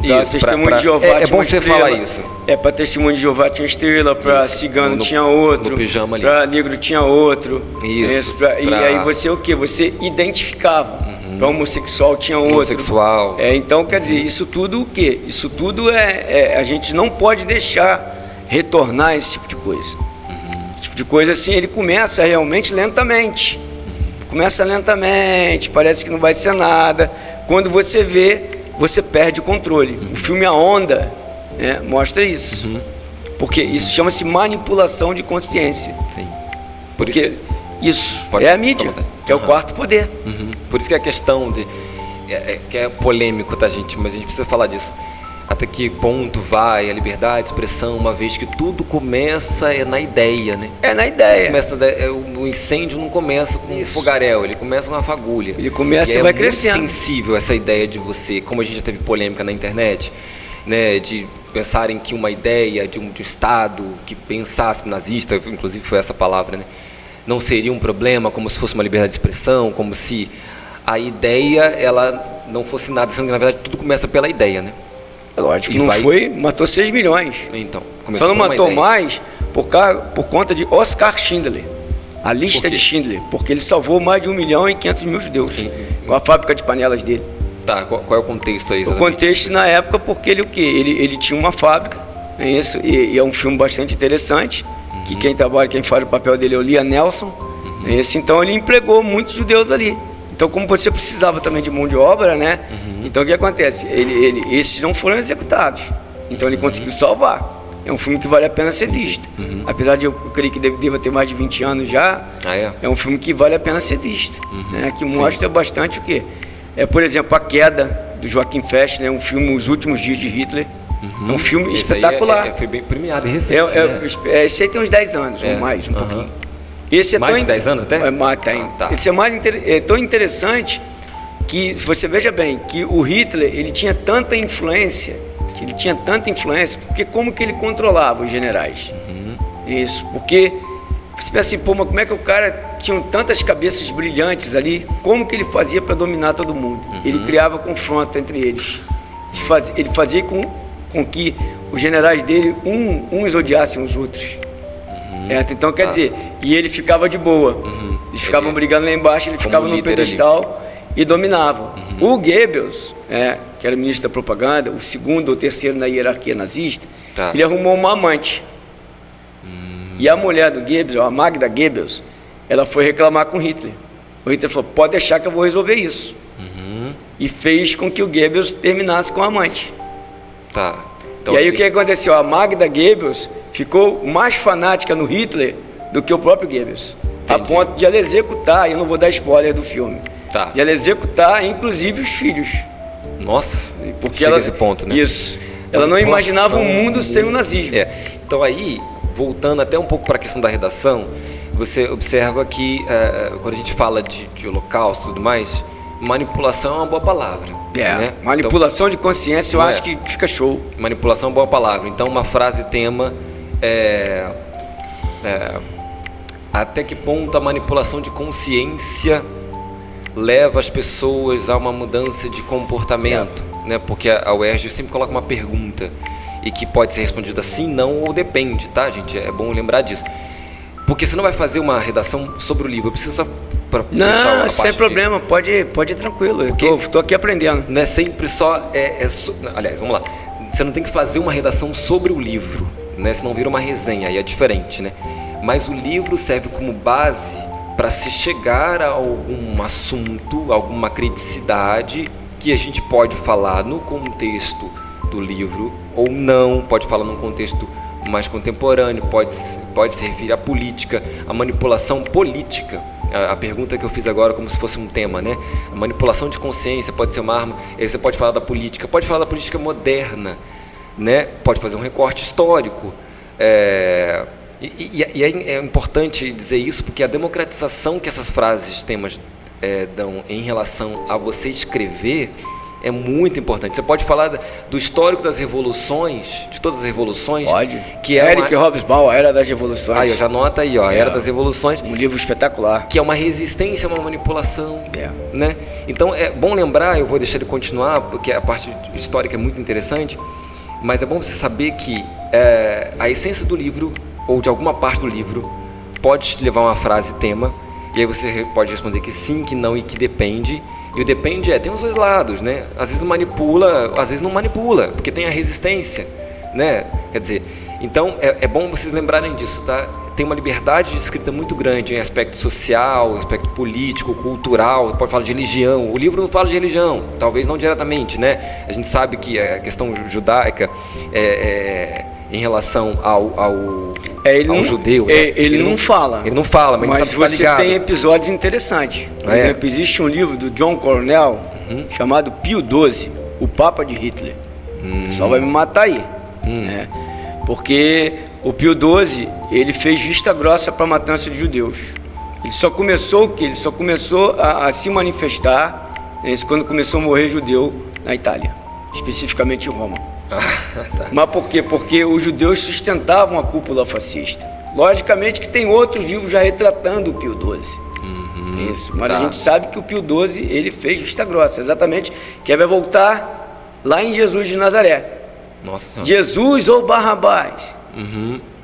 Para Isso, testemunho de Jeová é tinha bom uma você estrela. falar isso. Para testemunho de Jeová tinha estrela, para Isso. cigano No- tinha outro, no pijama ali. para negro tinha outro. Isso. E aí você o quê? Você identificava. Para homossexual tinha outro. Homossexual. Então, quer dizer, isso tudo o quê? Isso tudo a gente não pode deixar retornar esse tipo de coisa. Esse tipo de coisa assim, ele começa realmente lentamente. Começa lentamente, parece que não vai ser nada. Quando você vê, você perde o controle. O filme A Onda, né, mostra isso. Porque isso chama-se manipulação de consciência. Sim. Por isso Porque isso Pode- é a mídia, pode- que é o quarto poder. Por isso que a questão de que é polêmico, tá, gente? Mas a gente precisa falar disso. Até que ponto vai a liberdade de expressão, uma vez que tudo começa na ideia, né? É na ideia. O incêndio não começa com um fogaréu, ele começa com uma fagulha. Ele começa e e vai é crescendo. muito sensível essa ideia de você, como a gente já teve polêmica na internet, né? De pensarem que uma ideia de um Estado que pensasse nazista, inclusive foi essa palavra, né? Não seria um problema, como se fosse uma liberdade de expressão, como se a ideia ela não fosse nada, sendo que na verdade tudo começa pela ideia, né? Lógico, E não vai- foi, matou 6 milhões. Então, Só começou não por uma matou ideia. mais por conta de Oscar Schindler. A lista Por quê? de Schindler, porque ele salvou mais de 1.500.000 judeus com a fábrica de panelas dele. Tá, qual é o contexto aí O exatamente? contexto na época, porque ele o quê? Ele tinha uma fábrica, é isso, e é um filme bastante interessante, que quem faz o papel dele é o Liam Neeson, é esse, então ele empregou muitos judeus ali. Então, como você precisava também de mão de obra, né? Então, o que acontece? Esses não foram executados, então ele conseguiu salvar. É um filme que vale a pena ser visto. Apesar de eu creio que deva ter mais de 20 anos já, Ah, é? é um filme que vale a pena ser visto, né? Que mostra bastante o quê? Por exemplo, A Queda, do Joaquim Phoenix, né? Um filme, Os Últimos Dias de Hitler. É um filme Esse aí espetacular. foi bem premiado e recente, né? Esse aí tem uns 10 anos, ou mais, um pouquinho. Esse é Mais tão de 10 anos até? Tem. Tá. Esse é tão interessante que, se você veja bem, que o Hitler, ele tinha tanta influência, porque como que ele controlava os generais? Isso, porque você pensa assim, pô, mas como é que o cara tinha tantas cabeças brilhantes ali, como que ele fazia para dominar todo mundo? Ele criava confronto entre eles. Ele fazia com que os generais dele, uns odiassem os outros. Então, quer dizer, e ele ficava de boa. Eles ficavam brigando lá embaixo, ele ficava no líder pedestal e dominava. O Goebbels, que era ministro da propaganda, o segundo ou terceiro na hierarquia nazista, ele arrumou uma amante. E a mulher do Goebbels, a Magda Goebbels, ela foi reclamar com Hitler. O Hitler falou, pode deixar que eu vou resolver isso. E fez com que o Goebbels terminasse com a amante. Então, e aí o que aconteceu? A Magda Goebbels ficou mais fanática no Hitler do que o próprio Goebbels. A ponto de ela executar, eu não vou dar spoiler do filme, de ela executar inclusive os filhos. Nossa, porque ela, esse ponto, né? Isso. Ela não imaginava um mundo sem o nazismo. Então aí, voltando até um pouco para a questão da redação, você observa que quando a gente fala de holocausto e tudo mais, manipulação é uma boa palavra. Né? Manipulação de consciência, eu acho que fica show. Manipulação é uma boa palavra. Então, uma frase tema até que ponto a manipulação de consciência leva as pessoas a uma mudança de comportamento, né? Porque a UERJ sempre coloca uma pergunta e que pode ser respondida sim, não ou depende, tá, gente? É bom lembrar disso. Porque você não vai fazer uma redação sobre o livro, eu preciso só não, sem problema, pode ir tranquilo, eu tô aqui aprendendo. Não é sempre só, aliás, vamos lá, você não tem que fazer uma redação sobre o livro, né? Senão vira uma resenha, aí é diferente, né? Mas o livro serve como base para se chegar a algum assunto, alguma criticidade que a gente pode falar no contexto do livro ou não, pode falar num contexto mais contemporâneo, pode se referir à política, à manipulação política. A pergunta que eu fiz agora como se fosse um tema, né? A manipulação de consciência pode ser uma arma, aí você pode falar da política moderna, né? Pode fazer um recorte histórico. E é importante dizer isso porque a democratização que essas frases, temas dão em relação a você escrever é muito importante. Você pode falar do histórico das revoluções, de todas as revoluções. Pode. Que é Eric Hobsbawm, A Era das Revoluções. Aí, já anota aí, A Era das Revoluções. Um livro espetacular. Que é uma resistência, uma manipulação. Né? Então, é bom lembrar, eu vou deixar ele continuar, porque a parte histórica é muito interessante, mas é bom você saber que a essência do livro, ou de alguma parte do livro, pode te levar a uma frase tema, e aí você pode responder que sim, que não e que depende. E o depende tem os dois lados, né? Às vezes manipula, às vezes não manipula, porque tem a resistência, né? Quer dizer, então é bom vocês lembrarem disso, tá? Tem uma liberdade de escrita muito grande em aspecto social, aspecto político, cultural, pode falar de religião. O livro não fala de religião, talvez não diretamente, né? A gente sabe que a questão judaica em relação ao judeu, né? Ele não fala. Ele não fala, mas ele você tem episódios interessantes. Por exemplo, existe um livro do John Cornell chamado Pio XII, o Papa de Hitler. O pessoal vai me matar aí. Né? Porque o Pio XII, ele fez vista grossa para a matança de judeus. Ele só começou a se manifestar quando começou a morrer judeu na Itália, especificamente em Roma. Mas por quê? Porque os judeus sustentavam a cúpula fascista. Logicamente que tem outros livros já retratando o Pio XII. Isso. Mas a gente sabe que o Pio XII, ele fez vista grossa, exatamente, que vai voltar lá em Jesus de Nazaré. Nossa Senhora. Jesus ou Barrabás.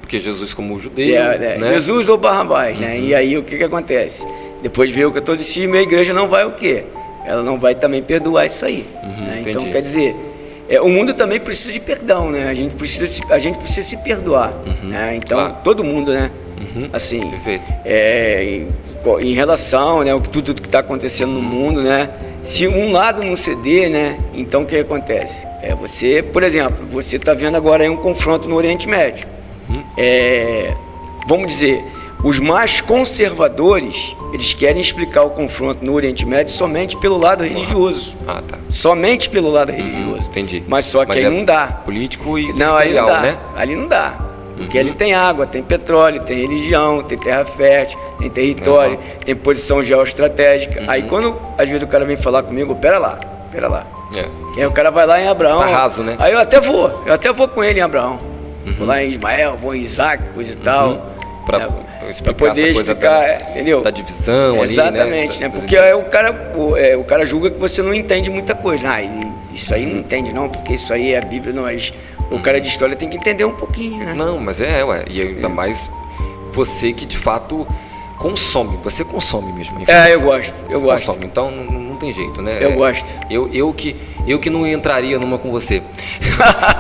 Porque Jesus como judeu, né? Jesus ou Barrabás, né? E aí o que acontece? Depois veio o catolicismo e a igreja não vai o quê? Ela não vai também perdoar isso aí. Né? Então quer dizer, o mundo também precisa de perdão, né? A gente precisa se perdoar, né? Então todo mundo, né? Assim, perfeito. Em relação, né, tudo que está acontecendo no mundo, né? Se um lado não ceder, né? Então o que acontece? Você, por exemplo, você está vendo agora aí um confronto no Oriente Médio. Vamos dizer, os mais conservadores, eles querem explicar o confronto no Oriente Médio somente pelo lado religioso. Somente pelo lado religioso. Entendi. Mas só que aí não dá. Político e não, aí não dá, né? Ali não dá. Porque ali tem água, tem petróleo, tem religião, tem terra fértil, tem território, tem posição geoestratégica. Aí quando às vezes o cara vem falar comigo, pera lá. Aí o cara vai lá em Abraão. Tá raso, né? Aí eu até vou com ele em Abraão. Vou lá em Ismael, vou em Isaac, coisa e tal. Pra poder explicar, entendeu? Da divisão. Exatamente, ali, né? Porque o cara julga que você não entende muita coisa. Isso aí não entende não, porque isso aí é a Bíblia, não. O cara de história tem que entender um pouquinho, né? Não, mas e ainda mais você que de fato consome, você consome mesmo. Eu gosto. Consome, então não tem jeito, né? Eu gosto. Eu que não entraria numa com você.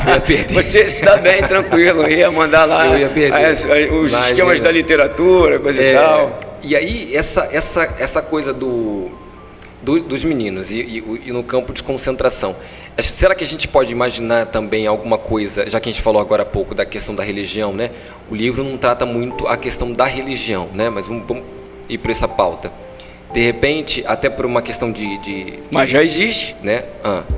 Eu ia perder. Você está bem, tranquilo, ia mandar lá Eu ia perder. Os esquemas da literatura, coisa e tal. E aí, essa coisa dos meninos e no campo de concentração. Será que a gente pode imaginar também alguma coisa, já que a gente falou agora há pouco da questão da religião, né? O livro não trata muito a questão da religião, né? Mas vamos ir para essa pauta. De repente, até por uma questão Mas já existe. Né?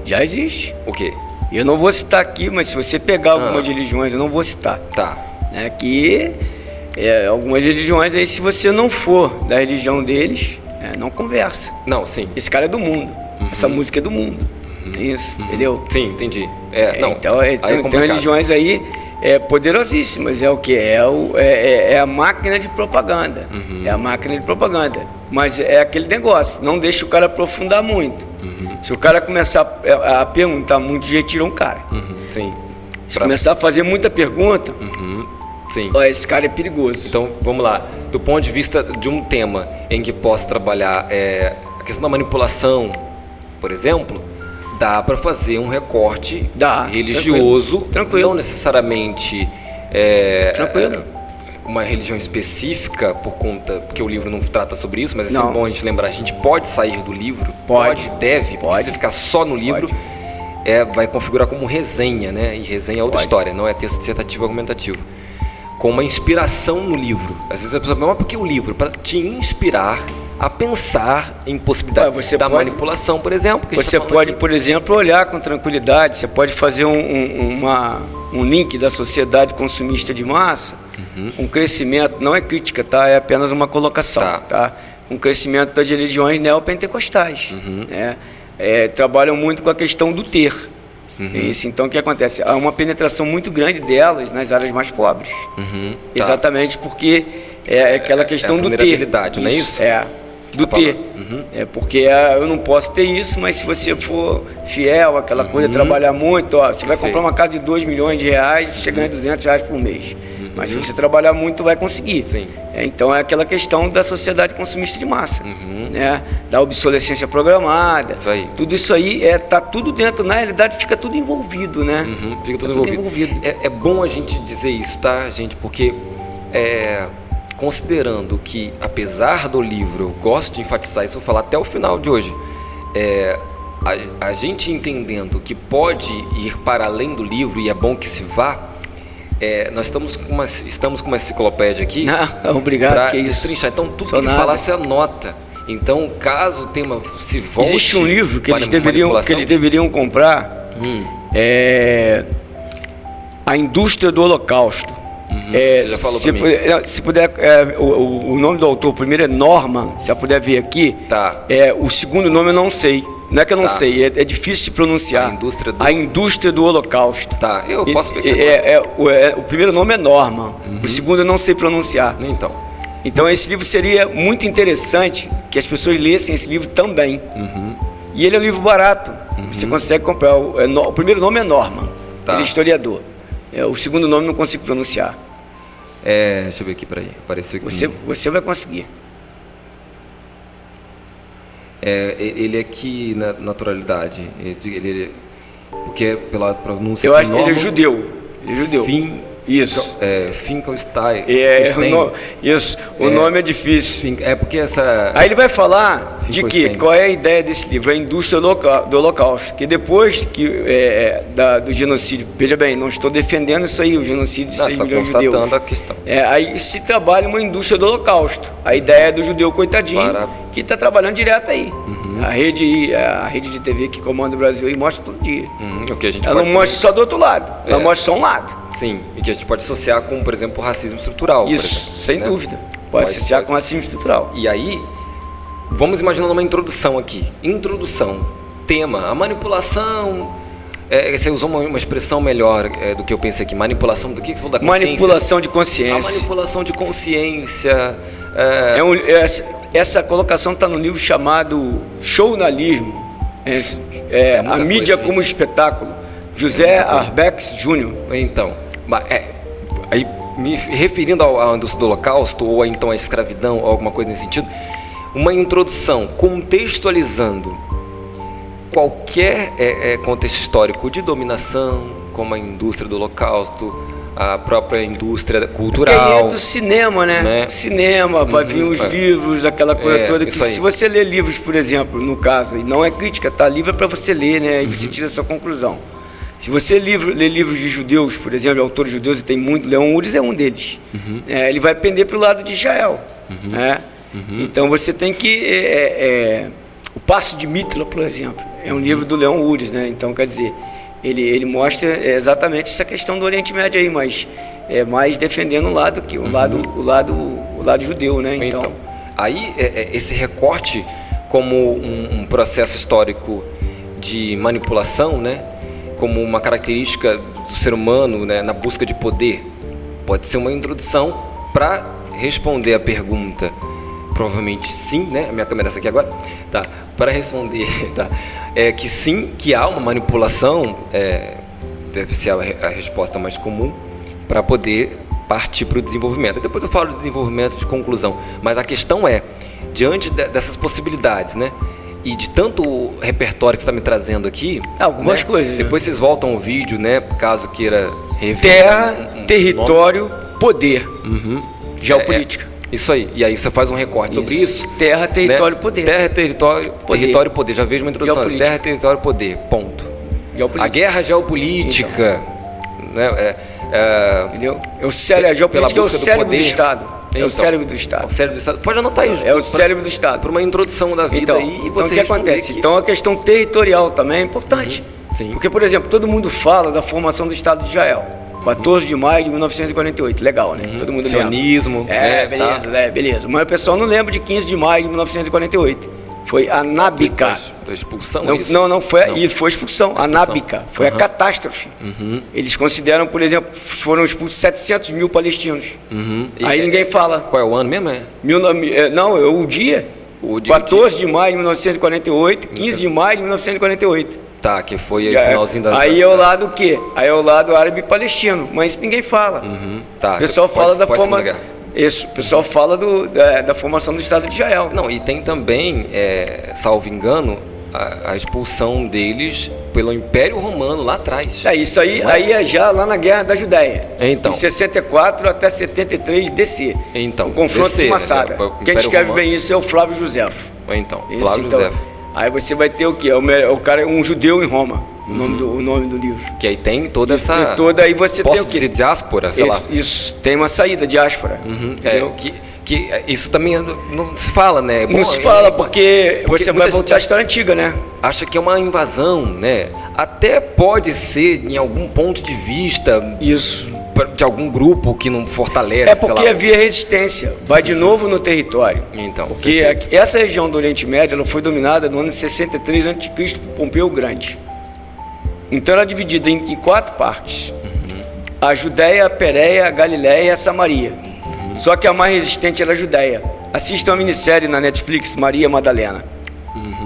Já existe. O quê? Eu não vou citar aqui, mas se você pegar algumas religiões, eu não vou citar. Tá. Que algumas religiões aí, se você não for da religião deles, não conversa. Não, sim. Esse cara é do mundo. Essa música é do mundo. Isso, entendeu? Sim, entendi. Não, então, tem religiões aí poderosíssimas. É o que? É a máquina de propaganda. É a máquina de propaganda. Mas é aquele negócio, não deixa o cara aprofundar muito. Se o cara começar a perguntar muito, já tira um cara. Sim. Se começar a fazer muita pergunta, sim. Esse cara é perigoso. Então, vamos lá. Do ponto de vista de um tema em que possa trabalhar a questão da manipulação, por exemplo, dá para fazer um recorte religioso, tranquilo. Não necessariamente tranquilo. Uma religião específica, porque o livro não trata sobre isso, mas é bom a gente lembrar, a gente pode sair do livro, deve, se ficar só no livro, vai configurar como resenha, né? E resenha é outra história, não é texto dissertativo argumentativo. Com uma inspiração no livro. Às vezes a pessoa fala, mas por que o livro? Para te inspirar a pensar em possibilidades manipulação, por exemplo. Você pode, por exemplo, olhar com tranquilidade, você pode fazer um link da sociedade consumista de massa, um crescimento, não é crítica, tá? É apenas uma colocação, tá? Um crescimento das religiões neopentecostais, né? Trabalham muito com a questão do ter. Isso, então, o que acontece? Há uma penetração muito grande delas nas áreas mais pobres. Exatamente porque é aquela questão do ter. Não é isso? Do ter. Porque eu não posso ter isso, mas se você for fiel àquela coisa, trabalhar muito, você vai comprar uma casa de 2 milhões de reais, chegando a 200 reais por mês. Mas se você trabalhar muito, vai conseguir. Sim. Então é aquela questão da sociedade consumista de massa, né? Da obsolescência programada. Isso aí. Tudo isso aí tá tudo dentro, na realidade fica tudo envolvido, né? Fica tudo envolvido. É bom a gente dizer isso, tá, gente? Porque considerando que, apesar do livro, eu gosto de enfatizar isso, vou falar até o final de hoje, a gente entendendo que pode ir para além do livro, e é bom que se vá, nós estamos com uma enciclopédia aqui. Obrigado, para que isso. destrinchar. Então, tudo que ele falar, você anota. Então, caso o tema se volte... Existe um livro que eles deveriam comprar, A Indústria do Holocausto. Você já falou para mim. Se puder, o nome do autor, o primeiro é Norman, se você puder ver aqui. Tá. O segundo nome eu não sei. Não é que eu não sei, é difícil de pronunciar. A Indústria do Holocausto. Tá, eu posso ver aqui. O primeiro nome é Norman, o segundo eu não sei pronunciar. Então esse livro seria muito interessante que as pessoas lessem esse livro também. E ele é um livro barato, você consegue comprar. O primeiro nome é Norman, ele é historiador. O segundo nome eu não consigo pronunciar. Deixa eu ver aqui, peraí. Apareceu aqui. Você vai conseguir. Ele aqui na naturalidade, porque pela pronúncia. Eu acho que ele é judeu. Isso. Finkelstein. Isso. O nome é difícil. Porque essa. Aí ele vai falar de que qual é a ideia desse livro, a indústria do Holocausto, que depois do genocídio, veja bem, não estou defendendo isso aí, o genocídio de 6 milhões de judeus. A questão. Aí se trabalha uma indústria do Holocausto. A ideia é do judeu coitadinho que está trabalhando direto aí. A rede de TV que comanda o Brasil aí mostra todo dia. Ela não mostra só do outro lado, ela mostra só um lado. Sim, e que a gente pode associar com, por exemplo, o racismo estrutural. Isso, sem dúvida. Pode associar com o racismo estrutural. E aí, vamos imaginar uma introdução aqui. Introdução, tema, a manipulação. Você usou uma expressão melhor do que eu pensei aqui. Manipulação do que você falou da consciência? Manipulação de consciência. A manipulação de consciência. Essa colocação está no livro chamado Jornalismo. A mídia como espetáculo. José Arbex Júnior. Então, aí, me referindo à indústria do Holocausto, ou então à escravidão, ou alguma coisa nesse sentido, uma introdução contextualizando qualquer contexto histórico de dominação, como a indústria do Holocausto, a própria indústria cultural. Porque aí é do cinema, né? Cinema, vai vir os livros, aquela coisa toda. Que se você lê livros, por exemplo, no caso, e não é crítica, tá? Livro é para você ler, né? E você tira essa conclusão. Se você lê livros de judeus, por exemplo, de autores judeus, e tem muito, Leon Uris é um deles. Ele vai pender para o lado de Israel. Né? Então você tem que... O Passo de Mitla, por exemplo, é um livro do Leon Uris, né? Então, quer dizer, ele mostra exatamente essa questão do Oriente Médio aí, mas é mais defendendo o lado o lado judeu, né? Então aí esse recorte como um processo histórico de manipulação, né? Como uma característica do ser humano, né? Na busca de poder, pode ser uma introdução para responder a pergunta. Provavelmente sim, né? A minha câmera é essa aqui agora. Tá. Para responder, tá? Que sim, que há uma manipulação, deve ser a resposta mais comum para poder partir para o desenvolvimento. E depois eu falo de desenvolvimento, de conclusão. Mas a questão diante dessas possibilidades, né? E de tanto repertório que você está me trazendo aqui... Algumas coisas. Depois vocês voltam ao vídeo, né? Caso queira rever. Terra, território, poder. Geopolítica. Isso aí. E aí você faz um recorte sobre isso. Terra, território, né? poder. Terra, território, poder. Já vejo uma introdução. Terra, território, poder. Ponto. A guerra geopolítica. Então. Né? Entendeu? A geopolítica é o cérebro do Estado. É o cérebro do Estado. O cérebro do Estado. Pode anotar isso. É o cérebro do Estado. Para uma introdução da vida aí. Então o que acontece? Então a questão territorial também é importante. Sim. Porque, por exemplo, todo mundo fala da formação do Estado de Israel. 14 de maio de 1948, legal, né? Todo mundo sionismo, lembra. Beleza. Mas o pessoal não lembra de 15 de maio de 1948. Foi a Nábica. Da expulsão? Não foi. E foi expulsão. A Nábica. Foi a catástrofe. Eles consideram, por exemplo, foram expulsos 700 mil palestinos. Aí ninguém fala. Qual é o ano mesmo? O dia. 14 de maio de 1948, 15 de maio de 1948. Tá, que foi o finalzinho da... Aí é o lado o quê? Aí é o lado árabe-palestino, mas isso ninguém fala. Tá, o pessoal fala da forma... Isso, o pessoal fala da formação do Estado de Israel. Não, e tem também, salvo engano, a expulsão deles pelo Império Romano lá atrás. Isso aí, é já lá na Guerra da Judéia. Então. Em 64 até 73 DC. Então. O confronto de Massada. Quem escreve bem isso é o Flávio Josefo. Então, Flávio Josefo. Aí você vai ter o quê? O cara é um judeu em Roma, o nome do livro. Que aí tem toda essa... Aí você posso tem o quê? dizer diáspora, sei lá. Isso, tem uma saída, diáspora. Entendeu? Que isso também não se fala, né? Não se fala porque você vai voltar à história antiga, né? Acha que é uma invasão, né? Até pode ser, em algum ponto de vista... Isso. De algum grupo que não fortalece, porque havia resistência, vai de novo no território. Então, porque essa região do Oriente Médio ela foi dominada no ano 63 a.C. por Pompeu o Grande. Então ela é dividida em 4 partes. A Judéia, a Pérea, a Galiléia e a Samaria. Só que a mais resistente era a Judéia. Assistam a minissérie na Netflix, Maria Madalena.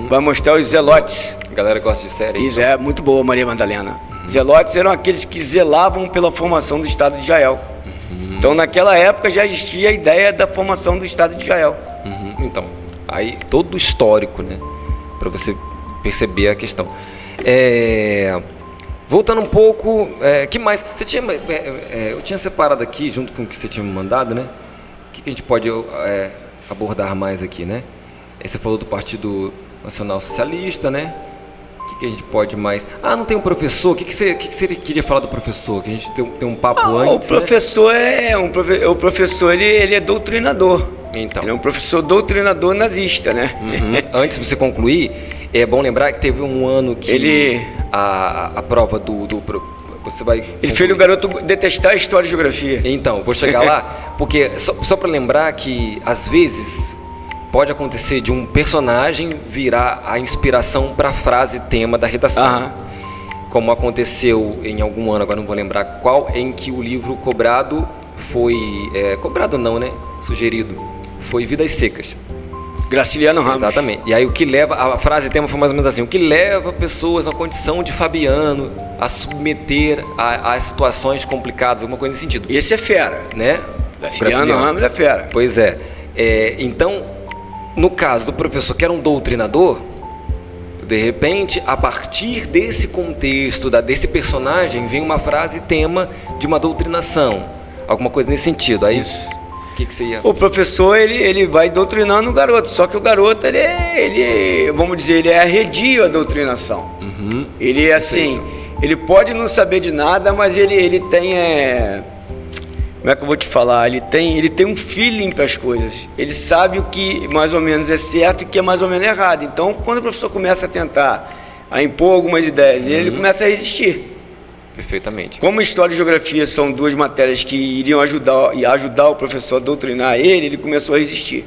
Vai mostrar os zelotes. A galera gosta de série. Isso, é muito boa, Maria Madalena. Zelotes eram aqueles que zelavam pela formação do Estado de Israel. Então, naquela época, já existia a ideia da formação do Estado de Israel. Então, aí todo o histórico, né? Para você perceber a questão. Voltando um pouco, que mais? Você tinha, eu tinha separado aqui, junto com o que você tinha me mandado, né? O que a gente pode abordar mais aqui, né? Você falou do Partido Nacional Socialista, né? O que a gente pode mais... não tem um professor. O que você queria falar do professor? Que a gente tem um papo antes, o professor, né? O professor ele é doutrinador. Então. Ele é um professor doutrinador nazista, né? Antes de você concluir, é bom lembrar que teve um ano que a prova você vai... Ele fez o garoto detestar a história e geografia. Então, vou chegar lá, porque só para lembrar que, às vezes... Pode acontecer de um personagem virar a inspiração para a frase tema da redação. Como aconteceu em algum ano, agora não vou lembrar qual, em que o livro cobrado foi... cobrado não, né? Sugerido. Foi Vidas Secas. Graciliano Ramos. Exatamente. E aí o que leva... A frase tema foi mais ou menos assim. O que leva pessoas na condição de Fabiano a submeter a situações complicadas, alguma coisa nesse sentido. Esse é fera. Né? Graciliano Ramos é fera. Pois é. Então... No caso do professor que era um doutrinador, De repente, a partir desse contexto, desse personagem, vem uma frase tema de uma doutrinação. Alguma coisa nesse sentido. Aí, o que você ia... O professor, ele vai doutrinando o garoto, só que o garoto, vamos dizer, ele arredia a doutrinação. Ele é assim, ele pode não saber de nada, mas ele tem... Como é que eu vou te falar? Ele tem um feeling para as coisas. Ele sabe o que mais ou menos é certo e o que é mais ou menos errado. Então, quando o professor começa a tentar a impor algumas ideias, ele começa a resistir. Perfeitamente. Como História e Geografia são duas matérias que iriam ajudar o professor a doutrinar ele começou a resistir.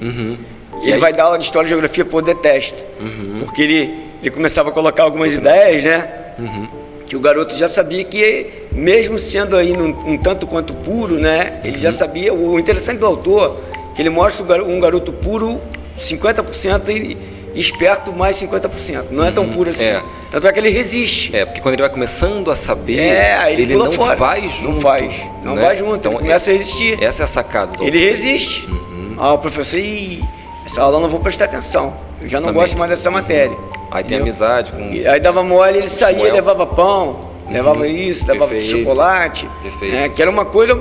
Ele vai dar aula de História e Geografia por detesto. Porque ele começava a colocar algumas ideias, né? Que o garoto já sabia que, mesmo sendo aí um tanto quanto puro, né? Ele já sabia. O interessante do autor, que ele mostra um garoto puro 50% e esperto mais 50%. Não é tão puro assim. Tanto é que ele resiste. Porque quando ele vai começando a saber, ele não fora. Vai junto. Não né? vai junto, então, ele começa a resistir. Essa é a sacada do autor. Ele resiste. O professor, essa aula eu não vou prestar atenção. Eu já não gosto mais dessa matéria. Aí tem amizade com... Aí dava mole, ele saía, levava pão, levava isso, levava chocolate. Que era uma coisa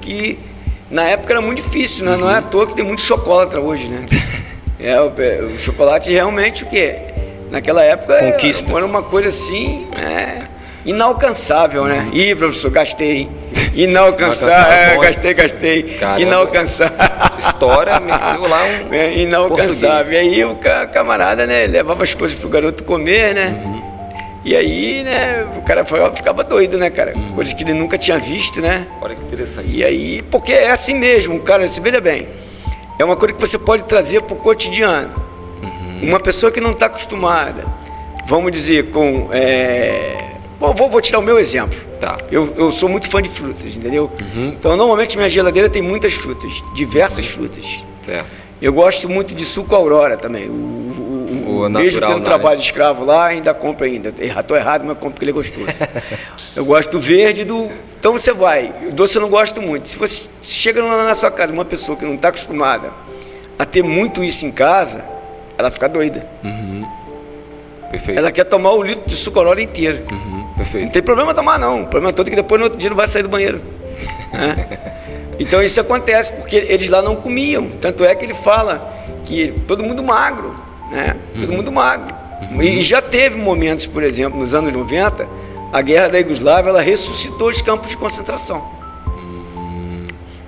que na época era muito difícil, né? Não é à toa que tem muito chocolate hoje, né? O chocolate realmente o quê? Naquela época era uma coisa assim, inalcançável, né? Ih, professor, gastei. Inalcançável, gastei. Caramba. Inalcançável. História meteu lá inalcançável. E aí o camarada, né, levava as coisas pro garoto comer, né? E aí, né, o cara ficava doido, né, cara? Coisas que ele nunca tinha visto, né? Olha que interessante. E aí, porque é assim mesmo, cara, se veja bem. É uma coisa que você pode trazer pro cotidiano. Uma pessoa que não está acostumada, vamos dizer, com... Vou tirar o meu exemplo. Tá. Eu sou muito fã de frutas, entendeu? Então, normalmente, minha geladeira tem muitas frutas, diversas frutas. Certo. Eu gosto muito de suco Aurora também. Mesmo tendo trabalho de escravo lá, ainda compro ainda. Estou errado, mas compro porque ele é gostoso. Eu gosto do verde, Então, você vai. O doce eu não gosto muito. Se você chega na sua casa, uma pessoa que não está acostumada a ter muito isso em casa, ela fica doida. Perfeito. Ela quer tomar o litro de suco Aurora inteiro. Perfeito. Não tem problema tomar, não. O problema todo é que depois no outro dia não vai sair do banheiro. Então isso acontece, porque eles lá não comiam. Tanto é que ele fala que todo mundo magro, né? Todo mundo magro. E já teve momentos, por exemplo, nos anos 90, a guerra da Iugoslávia, ela ressuscitou os campos de concentração.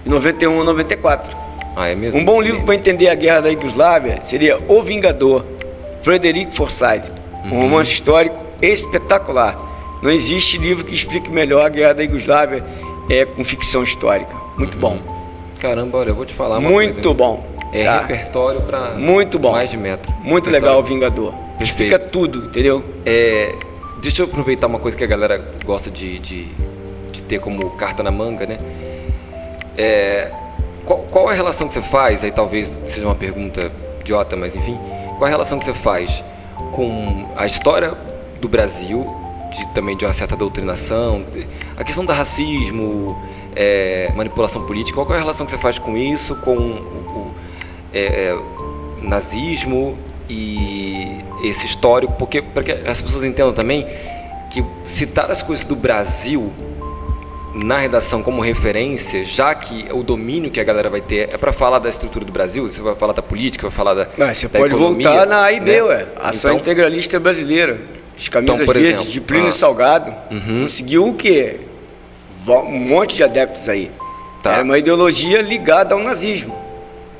Em 91 ou 94. É mesmo? Um bom livro para entender a guerra da Iugoslávia seria O Vingador, Frederick Forsyth. Um romance histórico espetacular. Não existe livro que explique melhor a guerra da Iugoslávia com ficção histórica. Muito bom. Caramba, olha, eu vou te falar uma muito coisa. Bom. Repertório para mais de metro. Muito legal o Vingador. Explica tudo, entendeu? Deixa eu aproveitar uma coisa que a galera gosta de ter como carta na manga, né? Qual é a relação que você faz, aí talvez seja uma pergunta idiota, mas enfim, qual é a relação que você faz com a história do Brasil, também de uma certa doutrinação, a questão do racismo, manipulação política, qual é a relação que você faz com isso, com o nazismo e esse histórico, porque para que as pessoas entendam também que citar as coisas do Brasil na redação como referência, já que o domínio que a galera vai ter é para falar da estrutura do Brasil, você vai falar da política, vai falar da você pode economia, voltar na AIB, né? Ação Integralista Brasileira, as camisas então, verdes exemplo, de Plínio Salgado, conseguiu o quê? Um monte de adeptos aí. Tá. Era uma ideologia ligada ao nazismo.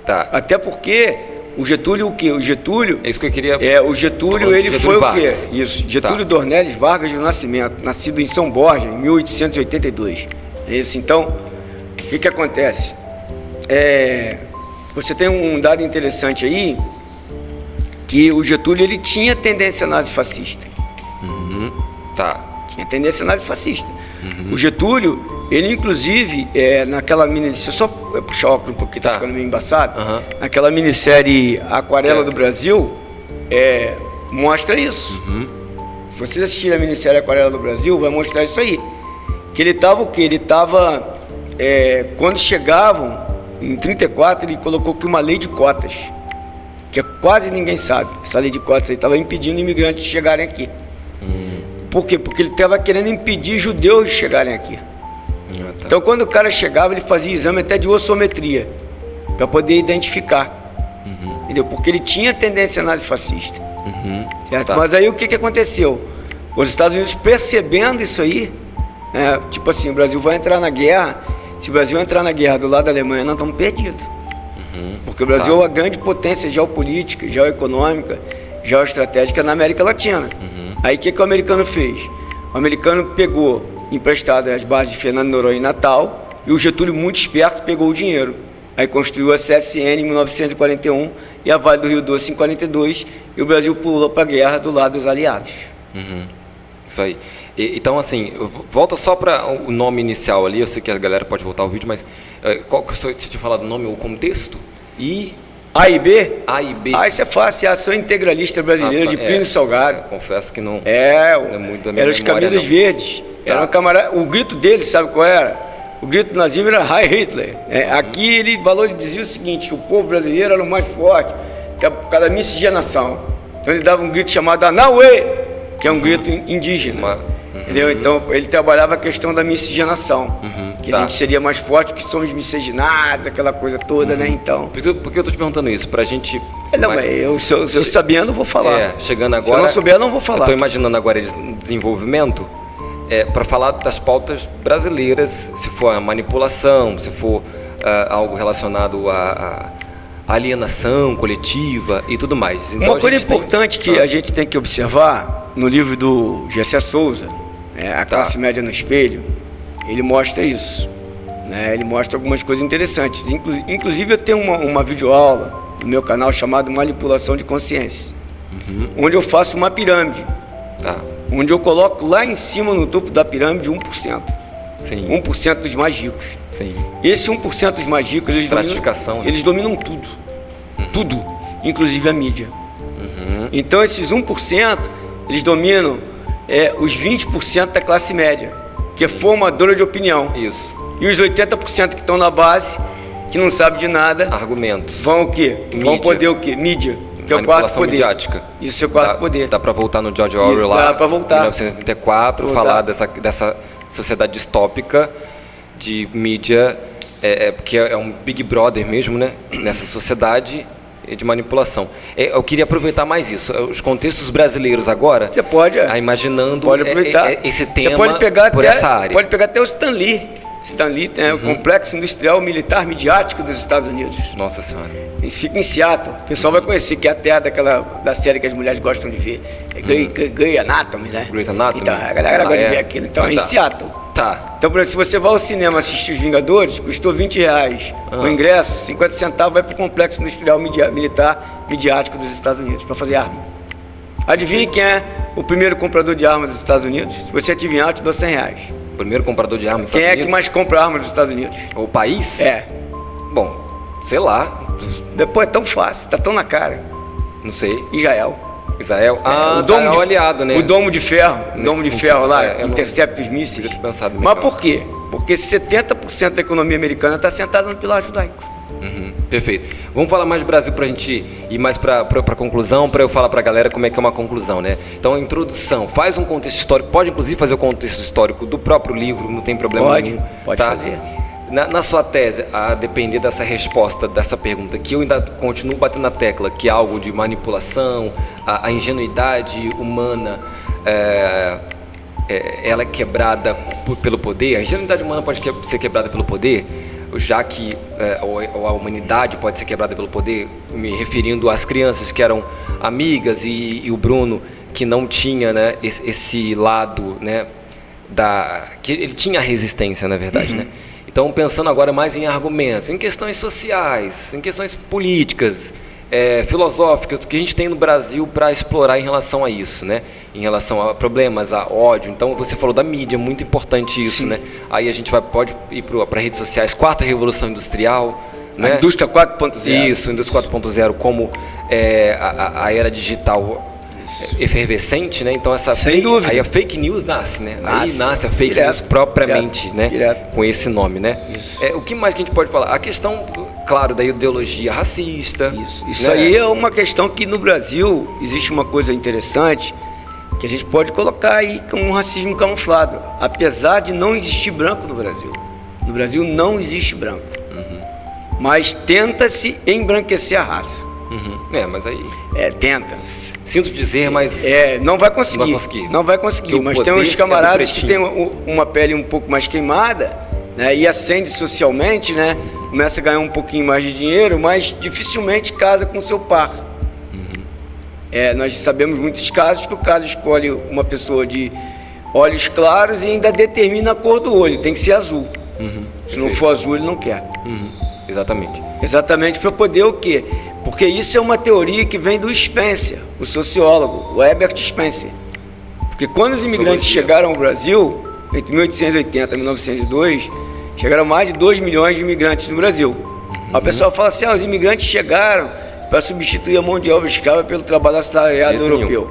Tá. Até porque o Getúlio, o quê? O Getúlio... É isso que eu queria... o Getúlio, ele foi Vargas. o quê? Isso, Getúlio Dornelles Vargas do Nascimento, nascido em São Borja, em 1882. Isso, então, o que acontece? Você tem um dado interessante aí, que o Getúlio, ele tinha tendência nazifascista. Tá. Tinha tendência nazifascista. O Getúlio, ele inclusive, naquela minissérie, só puxar o óculos porque tá ficando meio embaçado, naquela minissérie Aquarela do Brasil, mostra isso. Se vocês assistirem a minissérie Aquarela do Brasil, vai mostrar isso aí. Que ele estava o quê? Ele estava, quando chegavam, em 34, ele colocou aqui uma lei de cotas. que quase ninguém sabe. Essa lei de cotas aí estava impedindo imigrantes de chegarem aqui. Por quê? Porque ele estava querendo impedir judeus de chegarem aqui. Tá. Então, quando o cara chegava, ele fazia exame até de ossometria, para poder identificar. Entendeu? Porque ele tinha tendência nazifascista. Certo? Tá. Mas aí o que aconteceu? Os Estados Unidos percebendo isso aí, tipo assim, o Brasil vai entrar na guerra. Se o Brasil entrar na guerra do lado da Alemanha, nós estamos perdidos. Porque o Brasil é uma grande potência geopolítica, geoeconômica, geoestratégica na América Latina. Aí o que o americano fez? O americano pegou emprestado as bases de Fernando de Noronha em Natal, e o Getúlio, muito esperto, pegou o dinheiro. Aí construiu a CSN em 1941 e a Vale do Rio Doce em 42, e o Brasil pulou para a guerra do lado dos aliados. Isso aí. Então, assim, volta só para o nome inicial ali. Eu sei que a galera pode voltar ao vídeo, mas qual que você tinha falado o nome, o contexto? A e B? A e B. Isso é fácil, é a Ação Integralista Brasileira de Plínio Salgado. Confesso que não é muito da minha era os memória, camisas não. verdes. Era um camarada, o grito dele, sabe qual era? O grito nazismo era Heil Hitler. Aqui ele dizia o seguinte, que o povo brasileiro era o mais forte, por causa da miscigenação. Então ele dava um grito chamado Anauê, que é um grito indígena. Entendeu? Então ele trabalhava a questão da miscigenação, que a gente seria mais forte porque somos miscigenados, aquela coisa toda, né? Então. Por que eu estou te perguntando isso? Pra gente. Não, eu sabendo, eu vou falar. Chegando agora. Se eu não souber, eu não vou falar. Eu estou imaginando agora esse desenvolvimento para falar das pautas brasileiras, se for a manipulação, se for algo relacionado à alienação coletiva e tudo mais. Então, uma coisa importante que a gente tem que observar no livro do Gessé Souza, A Classe Média no Espelho, ele mostra isso. Ele mostra algumas coisas interessantes. Inclusive eu tenho uma videoaula no meu canal chamado Manipulação de Consciência, onde eu faço uma pirâmide, onde eu coloco lá em cima, no topo da pirâmide, 1%. Sim. 1% dos mais ricos. Sim. Esse 1% dos mais ricos, eles dominam tudo. Tudo, inclusive a mídia. Então esses 1%, eles dominam os 20% da classe média, que é formadora de opinião. Isso. E os 80% que estão na base, que não sabe de nada, argumentos. Vão o quê? Mídia. Vão poder o quê? Mídia. Que é o quarto poder. Midiática. Isso é o quarto poder. Dá para voltar no George Orwell lá, dá pra voltar. 1984, falar dessa sociedade distópica de mídia, porque é um Big Brother mesmo, né? Nessa sociedade de manipulação. Eu queria aproveitar mais isso, os contextos brasileiros agora. Você pode, imaginando aproveitar esse tema. Você pode pegar por essa área. Pode pegar até o Stan Lee. Stan Lee tem o Complexo Industrial Militar Midiático dos Estados Unidos. Nossa Senhora. Isso fica em Seattle. O pessoal vai conhecer, que é a terra da série que as mulheres gostam de ver. Grey Anatomy, né? Grey's Anatomy? Então, a galera gosta de ver aquilo. Então, é em Seattle. Tá. Então, por exemplo, se você vai ao cinema assistir Os Vingadores, custou R$20. O ingresso, 50 centavos, vai para o Complexo Industrial Militar Midiático dos Estados Unidos, para fazer arma. Adivinhe quem é o primeiro comprador de armas dos Estados Unidos? Se você adivinhar, eu te dou R$100. O primeiro comprador de armas dos Quem Estados é que Unidos? mais compra armas dos Estados Unidos? O país? Bom, sei lá. Depois é tão fácil, tá tão na cara. Não sei. Israel. Israel? O domo é o aliado, né? O domo de ferro, lá, eu intercepta os mísseis. Não pensado Mas por quê? Porque 70% da economia americana está sentada no pilar judaico. Perfeito. Vamos falar mais do Brasil para a gente ir mais para a conclusão, para eu falar para a galera como é que é uma conclusão, né? Então, a introdução, faz um contexto histórico, pode inclusive fazer o contexto histórico do próprio livro, não tem problema nenhum. Pode fazer. Na sua tese, a depender dessa resposta, dessa pergunta, que eu ainda continuo batendo na tecla, que é algo de manipulação, a ingenuidade humana, ela é quebrada pelo poder, a ingenuidade humana pode ser quebrada pelo poder, já que ou a humanidade pode ser quebrada pelo poder, me referindo às crianças que eram amigas e o Bruno, que não tinha, né, esse lado, né, que ele tinha resistência, na verdade, né? Então, pensando agora mais em argumentos, em questões sociais, em questões políticas, filosóficas, que a gente tem no Brasil para explorar em relação a isso, né? Em relação a problemas, a ódio. Então, você falou da mídia, muito importante isso, Sim. né? Aí a gente pode ir para redes sociais, quarta revolução industrial, né? A indústria 4.0. Isso, indústria 4.0, como a era digital efervescente, né? Então Sem dúvida. aí a fake news nasce, né? Nasce. Aí nasce a fake Direto. news propriamente, né? Direto. Com esse nome, né? Isso. O que mais que a gente pode falar? A questão, claro, da ideologia racista. Isso né? aí é uma questão que no Brasil existe uma coisa interessante que a gente pode colocar aí como um racismo camuflado. Apesar de não existir branco no Brasil. No Brasil não existe branco. Mas tenta-se embranquecer a raça. Mas aí... Tenta. Sinto dizer, mas... Não vai conseguir. Não vai conseguir. Porque o Mas tem poder uns é camaradas do que têm uma pele um pouco mais queimada, né, e ascende socialmente, né? Começa a ganhar um pouquinho mais de dinheiro, mas dificilmente casa com seu par. Nós sabemos muitos casos que o caso escolhe uma pessoa de olhos claros e ainda determina a cor do olho. Tem que ser azul. Se não for azul, ele não quer. Exatamente. Exatamente para poder o quê? Porque isso é uma teoria que vem do Spencer, o sociólogo, o Herbert Spencer. Porque quando os imigrantes chegaram ao Brasil, entre 1880 e 1902, chegaram mais de 2 milhões de imigrantes no Brasil. O pessoal fala assim, os imigrantes chegaram para substituir a mão de obra escrava pelo trabalho assalariado europeu.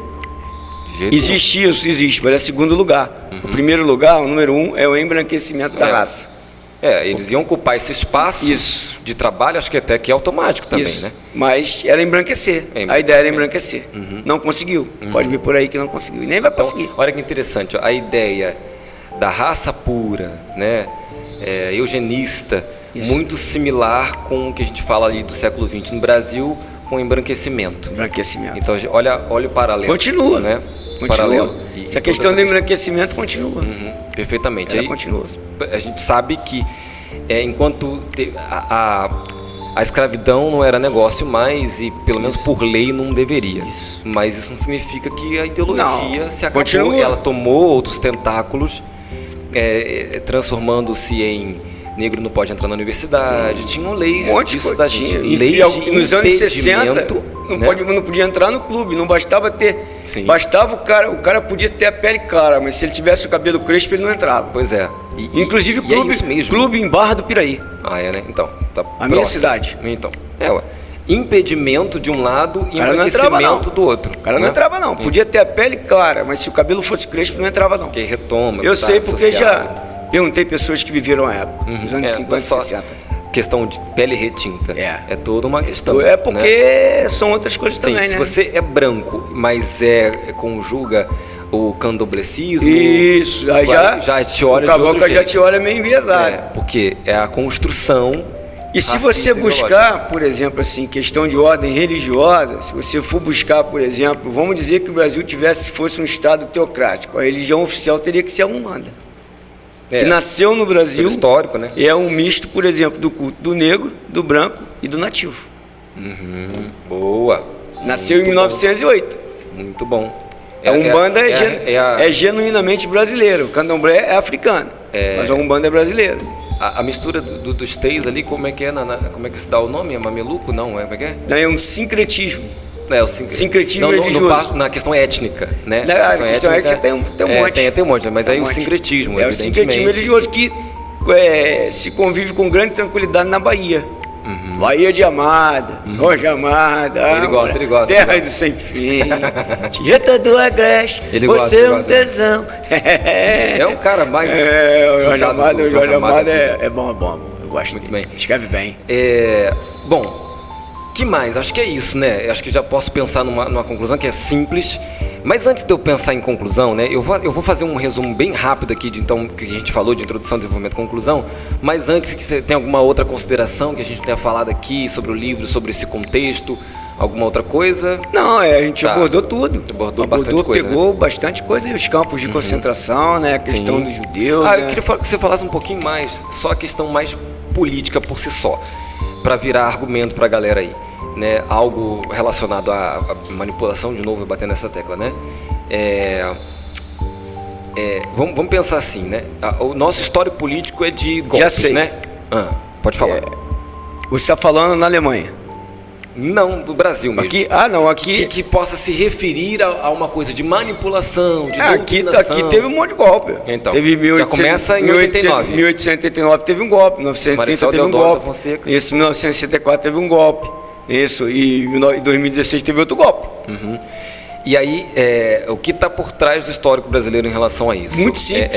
Existe isso, existe, mas é segundo lugar. O primeiro lugar, o número 1, é o embranquecimento da raça. Eles iam ocupar esse espaço de trabalho, acho que até que é automático também, né? Mas era embranquecer. A ideia era embranquecer. Não conseguiu. Pode vir por aí que não conseguiu. E nem vai conseguir. Olha que interessante, a ideia da raça pura, né? Eugenista, muito similar com o que a gente fala ali do século XX no Brasil, com embranquecimento. Então, olha o paralelo. Continua. Né? Continua. Paralelo. Essa questão do embranquecimento continua. Perfeitamente. Ela continua. A gente sabe que enquanto a escravidão não era negócio mais e pelo menos por lei não deveria. Mas isso não significa que a ideologia se acabou. Continua. Ela tomou outros tentáculos, transformando-se em negro não pode entrar na universidade. Tinham leis disso da gente. Leis de nos anos 60 né? não podia entrar no clube, não bastava ter. Bastava o cara podia ter a pele clara, mas se ele tivesse o cabelo crespo, ele não entrava. Pois é. Inclusive clube em Barra do Piraí. Né? Então, tá a minha cidade. Então, impedimento de um lado e embranquecimento do outro. O cara não entrava não. Podia ter a pele clara, mas se o cabelo fosse crespo, não entrava não. Porque retoma. Eu sei porque já perguntei pessoas que viveram a época, nos anos 50 e 60. Questão de pele retinta. É toda uma questão. Porque são outras coisas também, né? Se você é branco, mas conjuga o candoblecismo... Isso, aí já te olha de outro jeito. Já te olha meio enviesado. Porque é a construção... E se você buscar, por exemplo, assim, questão de ordem religiosa, se você for buscar, por exemplo, vamos dizer que o Brasil fosse um estado teocrático, a religião oficial teria que ser a Umbanda. Que nasceu no Brasil, histórico, né? É um misto, por exemplo, do culto do negro, do branco e do nativo. Boa. Nasceu em 1908. Muito bom. A Umbanda é genuinamente brasileira, o candomblé é africano, mas a Umbanda é brasileira. A mistura dos três ali, como é que é? Como é que se dá o nome? É mameluco? Não, como é que é? Não, é um sincretismo. O sincretismo religioso. na questão étnica, né? Na questão étnica tem um monte. Tem um monte, mas aí o sincretismo, o sincretismo religioso que se convive com grande tranquilidade na Bahia. Bahia de Amada, Roja Amada. Ele gosta. Terra do Sem Fim, Tieta do Agreste, você é um tesão. É um cara mais... o Roja Amada é bom. Eu gosto muito dele. Bem. Escreve bem. Bom... Que mais? Acho que é isso, né? Acho que já posso pensar numa conclusão que é simples. Mas antes de eu pensar em conclusão, né? Eu vou fazer um resumo bem rápido aqui então que a gente falou de introdução, desenvolvimento e conclusão. Mas antes, que você tenha alguma outra consideração que a gente tenha falado aqui sobre o livro, sobre esse contexto, alguma outra coisa? Não, a gente abordou tudo. Abordou bastante coisa. Pegou bastante coisa e os campos de concentração, né? A questão dos judeus. Eu queria que você falasse um pouquinho mais, só a questão mais política por si só, para virar argumento para a galera aí, né? Algo relacionado à manipulação, de novo, eu batendo nessa tecla, né? Vamos pensar assim, né? O nosso histórico político é de golpes, já sei. Né? Pode falar. Você está falando na Alemanha? Não, do Brasil mesmo. Aqui... Que possa se referir a uma coisa de manipulação, de doutrinação. Aqui teve um monte de golpe. Então, já começa em 1889. 1889 teve um golpe, 1930 teve um golpe. Isso, 1964 teve um golpe. Isso, e em 2016 teve outro golpe. E aí, o que está por trás do histórico brasileiro em relação a isso? Muito simples.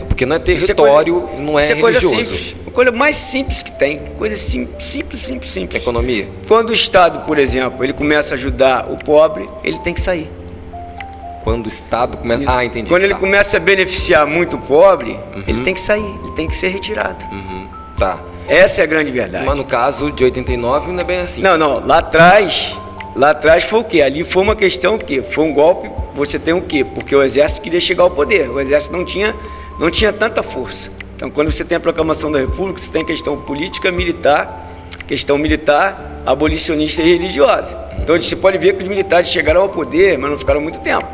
Porque não é território, não é religioso. Coisa simples. A coisa mais simples que tem. Coisa simples. Economia. Quando o Estado, por exemplo, ele começa a ajudar o pobre, ele tem que sair. Quando o Estado começa... Isso. Entendi. Quando ele começa a beneficiar muito o pobre, ele tem que sair, ele tem que ser retirado. Tá. Essa é a grande verdade. Mas no caso de 89 não é bem assim. Não. Lá atrás foi o quê? Ali foi uma questão o quê? Foi um golpe, você tem o quê? Porque o exército queria chegar ao poder. O exército não tinha tanta força. Então, quando você tem a proclamação da República, você tem questão política, questão militar, abolicionista e religiosa. Então, você pode ver que os militares chegaram ao poder, mas não ficaram muito tempo.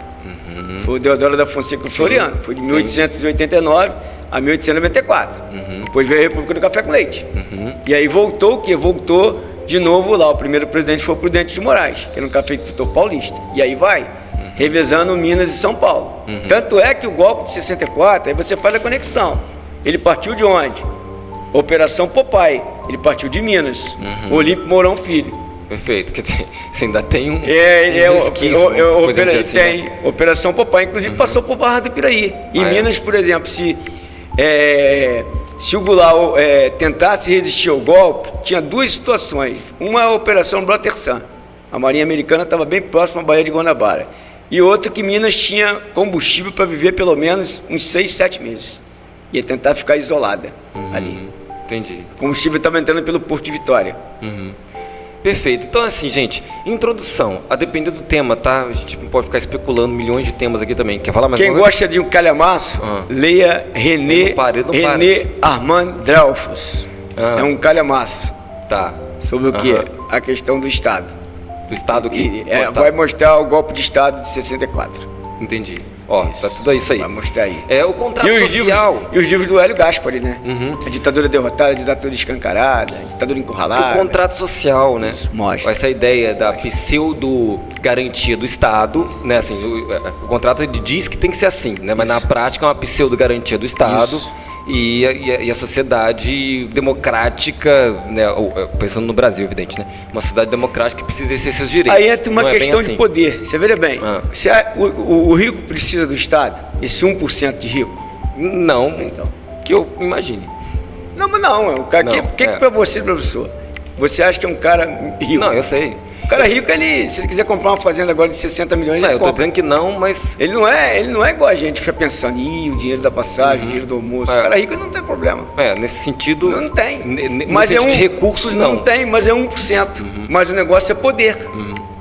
Foi o Deodoro da Fonseca e o Floriano. Foi de 1889 a 1894. Depois veio a República do Café com Leite. E aí voltou o quê? Voltou de novo lá. O primeiro presidente foi o Prudente de Moraes, que era um cafeicultor paulista. E aí vai, revezando Minas e São Paulo. Tanto é que o golpe de 64, aí você faz a conexão. Ele partiu de onde? Operação Popeye. Ele partiu de Minas. Olímpio Mourão Filho. Perfeito. Quer dizer, você ainda tem um resquício. Assim, tem. Né? Operação Popeye, inclusive, passou por Barra do Piraí. Em Minas, por exemplo, se o Goulart tentasse resistir ao golpe, tinha duas situações. Uma é a Operação Brothersan. A Marinha Americana estava bem próxima à Baía de Guanabara. E outra que Minas tinha combustível para viver pelo menos uns 6, 7 meses. Ia tentar ficar isolada ali. Entendi. O combustível estava entrando pelo Porto de Vitória. Perfeito. Então, assim, gente, introdução, a depender do tema, tá? A gente não pode ficar especulando milhões de temas aqui também. Quer falar mais Quem gosta de um calhamaço, leia René Armand Dreyfus. É um calhamaço. Tá. Sobre o quê? A questão do Estado. Do Estado que vai mostrar o golpe de Estado de 64. Entendi. Ó, tá tudo isso aí. Vai mostrar aí. O contrato social. E os livros do Hélio Gaspari, né? A ditadura derrotada, a ditadura escancarada, a ditadura encurralada. O contrato social, né? Isso mostra. Essa ideia da pseudo-garantia do Estado, né? Assim, o contrato diz que tem que ser assim, né? Mas na prática é uma pseudo-garantia do Estado. E a sociedade democrática, né, pensando no Brasil, evidente, né? Uma sociedade democrática que precisa exercer seus direitos. Aí entra uma questão de poder. Você veja bem, o rico precisa do Estado? Esse 1% de rico? Não, então. Que eu imagine. Não, mas não. O cara, que para você, professor? Você acha que é um cara rico? Não, eu sei. O cara rico, se ele quiser comprar uma fazenda agora de 60 milhões, não, ele compra. Eu tô dizendo que não, mas... Ele não é igual a gente, fica pensando, o dinheiro da passagem, o dinheiro do almoço. O cara rico não tem problema. Nesse sentido... Não tem. Mas de recursos, não. Não tem, mas é 1%. Mas o negócio é poder.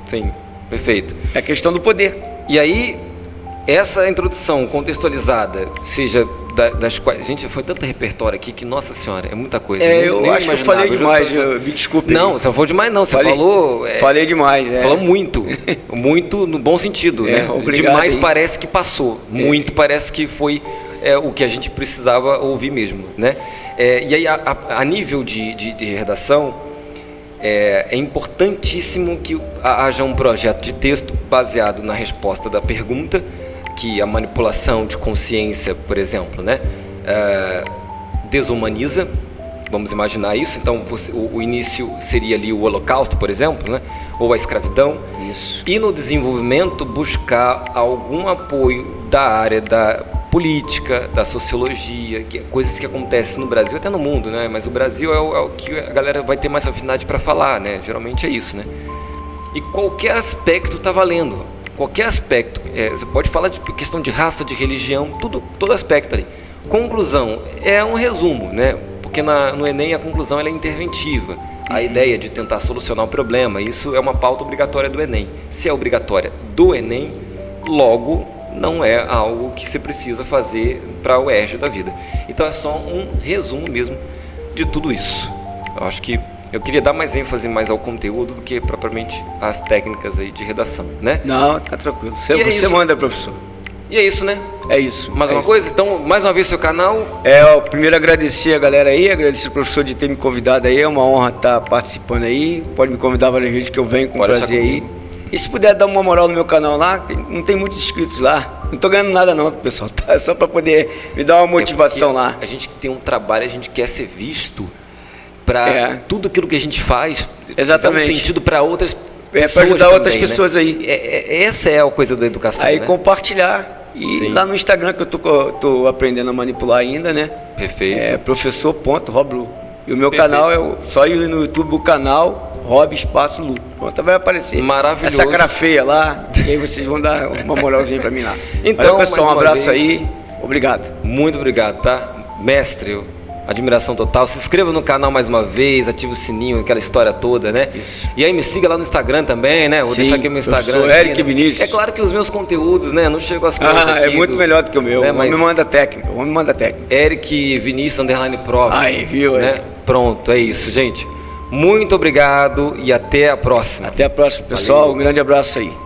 Sim, perfeito. É questão do poder. E aí, essa introdução contextualizada, seja das quais... Gente, foi tanto repertório aqui que, nossa senhora, é muita coisa. Eu acho que eu falei demais, me desculpe. Não, você não falou demais não, você falou... Falei demais, Falou muito no bom sentido, né? Demais aí. Parece que passou, muito parece que foi o que a gente precisava ouvir mesmo, né? E aí, a nível de redação, é importantíssimo que haja um projeto de texto baseado na resposta da pergunta, que a manipulação de consciência, por exemplo, né, desumaniza, vamos imaginar isso. Então, o início seria ali o Holocausto, por exemplo, né, ou a escravidão. Isso. E no desenvolvimento buscar algum apoio da área da política, da sociologia, coisas que acontecem no Brasil, até no mundo, né, mas o Brasil é o que a galera vai ter mais afinidade para falar, né, geralmente é isso, né. E qualquer aspecto está valendo. Qualquer aspecto, você pode falar de questão de raça, de religião, todo aspecto ali. Conclusão, é um resumo, né? Porque no Enem a conclusão ela é interventiva. A ideia de tentar solucionar o problema, isso é uma pauta obrigatória do Enem. Se é obrigatória do Enem, logo não é algo que você precisa fazer para o UERJ da vida. Então é só um resumo mesmo de tudo isso. Eu acho que eu queria dar mais ênfase mais ao conteúdo do que propriamente às técnicas aí de redação, né? Não, tá tranquilo. Você manda, professor. E é isso, né? É isso. Mais uma coisa? Então, mais uma vez, seu canal. Primeiro agradecer a galera aí, agradecer ao professor de ter me convidado aí. É uma honra estar participando aí. Pode me convidar várias vezes que eu venho com prazer aí. E se puder dar uma moral no meu canal lá, não tem muitos inscritos lá. Não tô ganhando nada não, pessoal. Tá? É só para poder me dar uma motivação lá. A gente tem um trabalho, a gente quer ser visto para tudo aquilo que a gente faz, exatamente, um sentido para outras pessoas para ajudar outras também, pessoas, né? aí. Essa é a coisa da educação, Aí né? compartilhar. E Sim. lá no Instagram, que eu tô aprendendo a manipular ainda, né? Perfeito. É professor.roblu. E o meu Perfeito. canal só ir no YouTube, o canal Rob Espaço Lu. Pronto, vai aparecer. Maravilhoso. Essa cara feia lá, e aí vocês vão dar uma moralzinha pra mim lá. Então, valeu, pessoal, um mais uma abraço vez. aí. Obrigado. Muito obrigado, tá? Mestre, admiração total. Se inscreva no canal mais uma vez, ative o sininho, aquela história toda, né? Isso. E aí me siga lá no Instagram também, né? Vou Sim, deixar aqui o meu Instagram. professor aqui, Eric né? Vinícius. É claro que os meus conteúdos, né? Não chegam às coisas É aqui muito melhor do que o meu. né? O homem Mas manda técnica. O homem manda técnica. Eric Vinícius _prof. Aí, viu? Né? Pronto, é isso, gente. Muito obrigado e até a próxima. Até a próxima, pessoal. Valeu. Um grande abraço aí.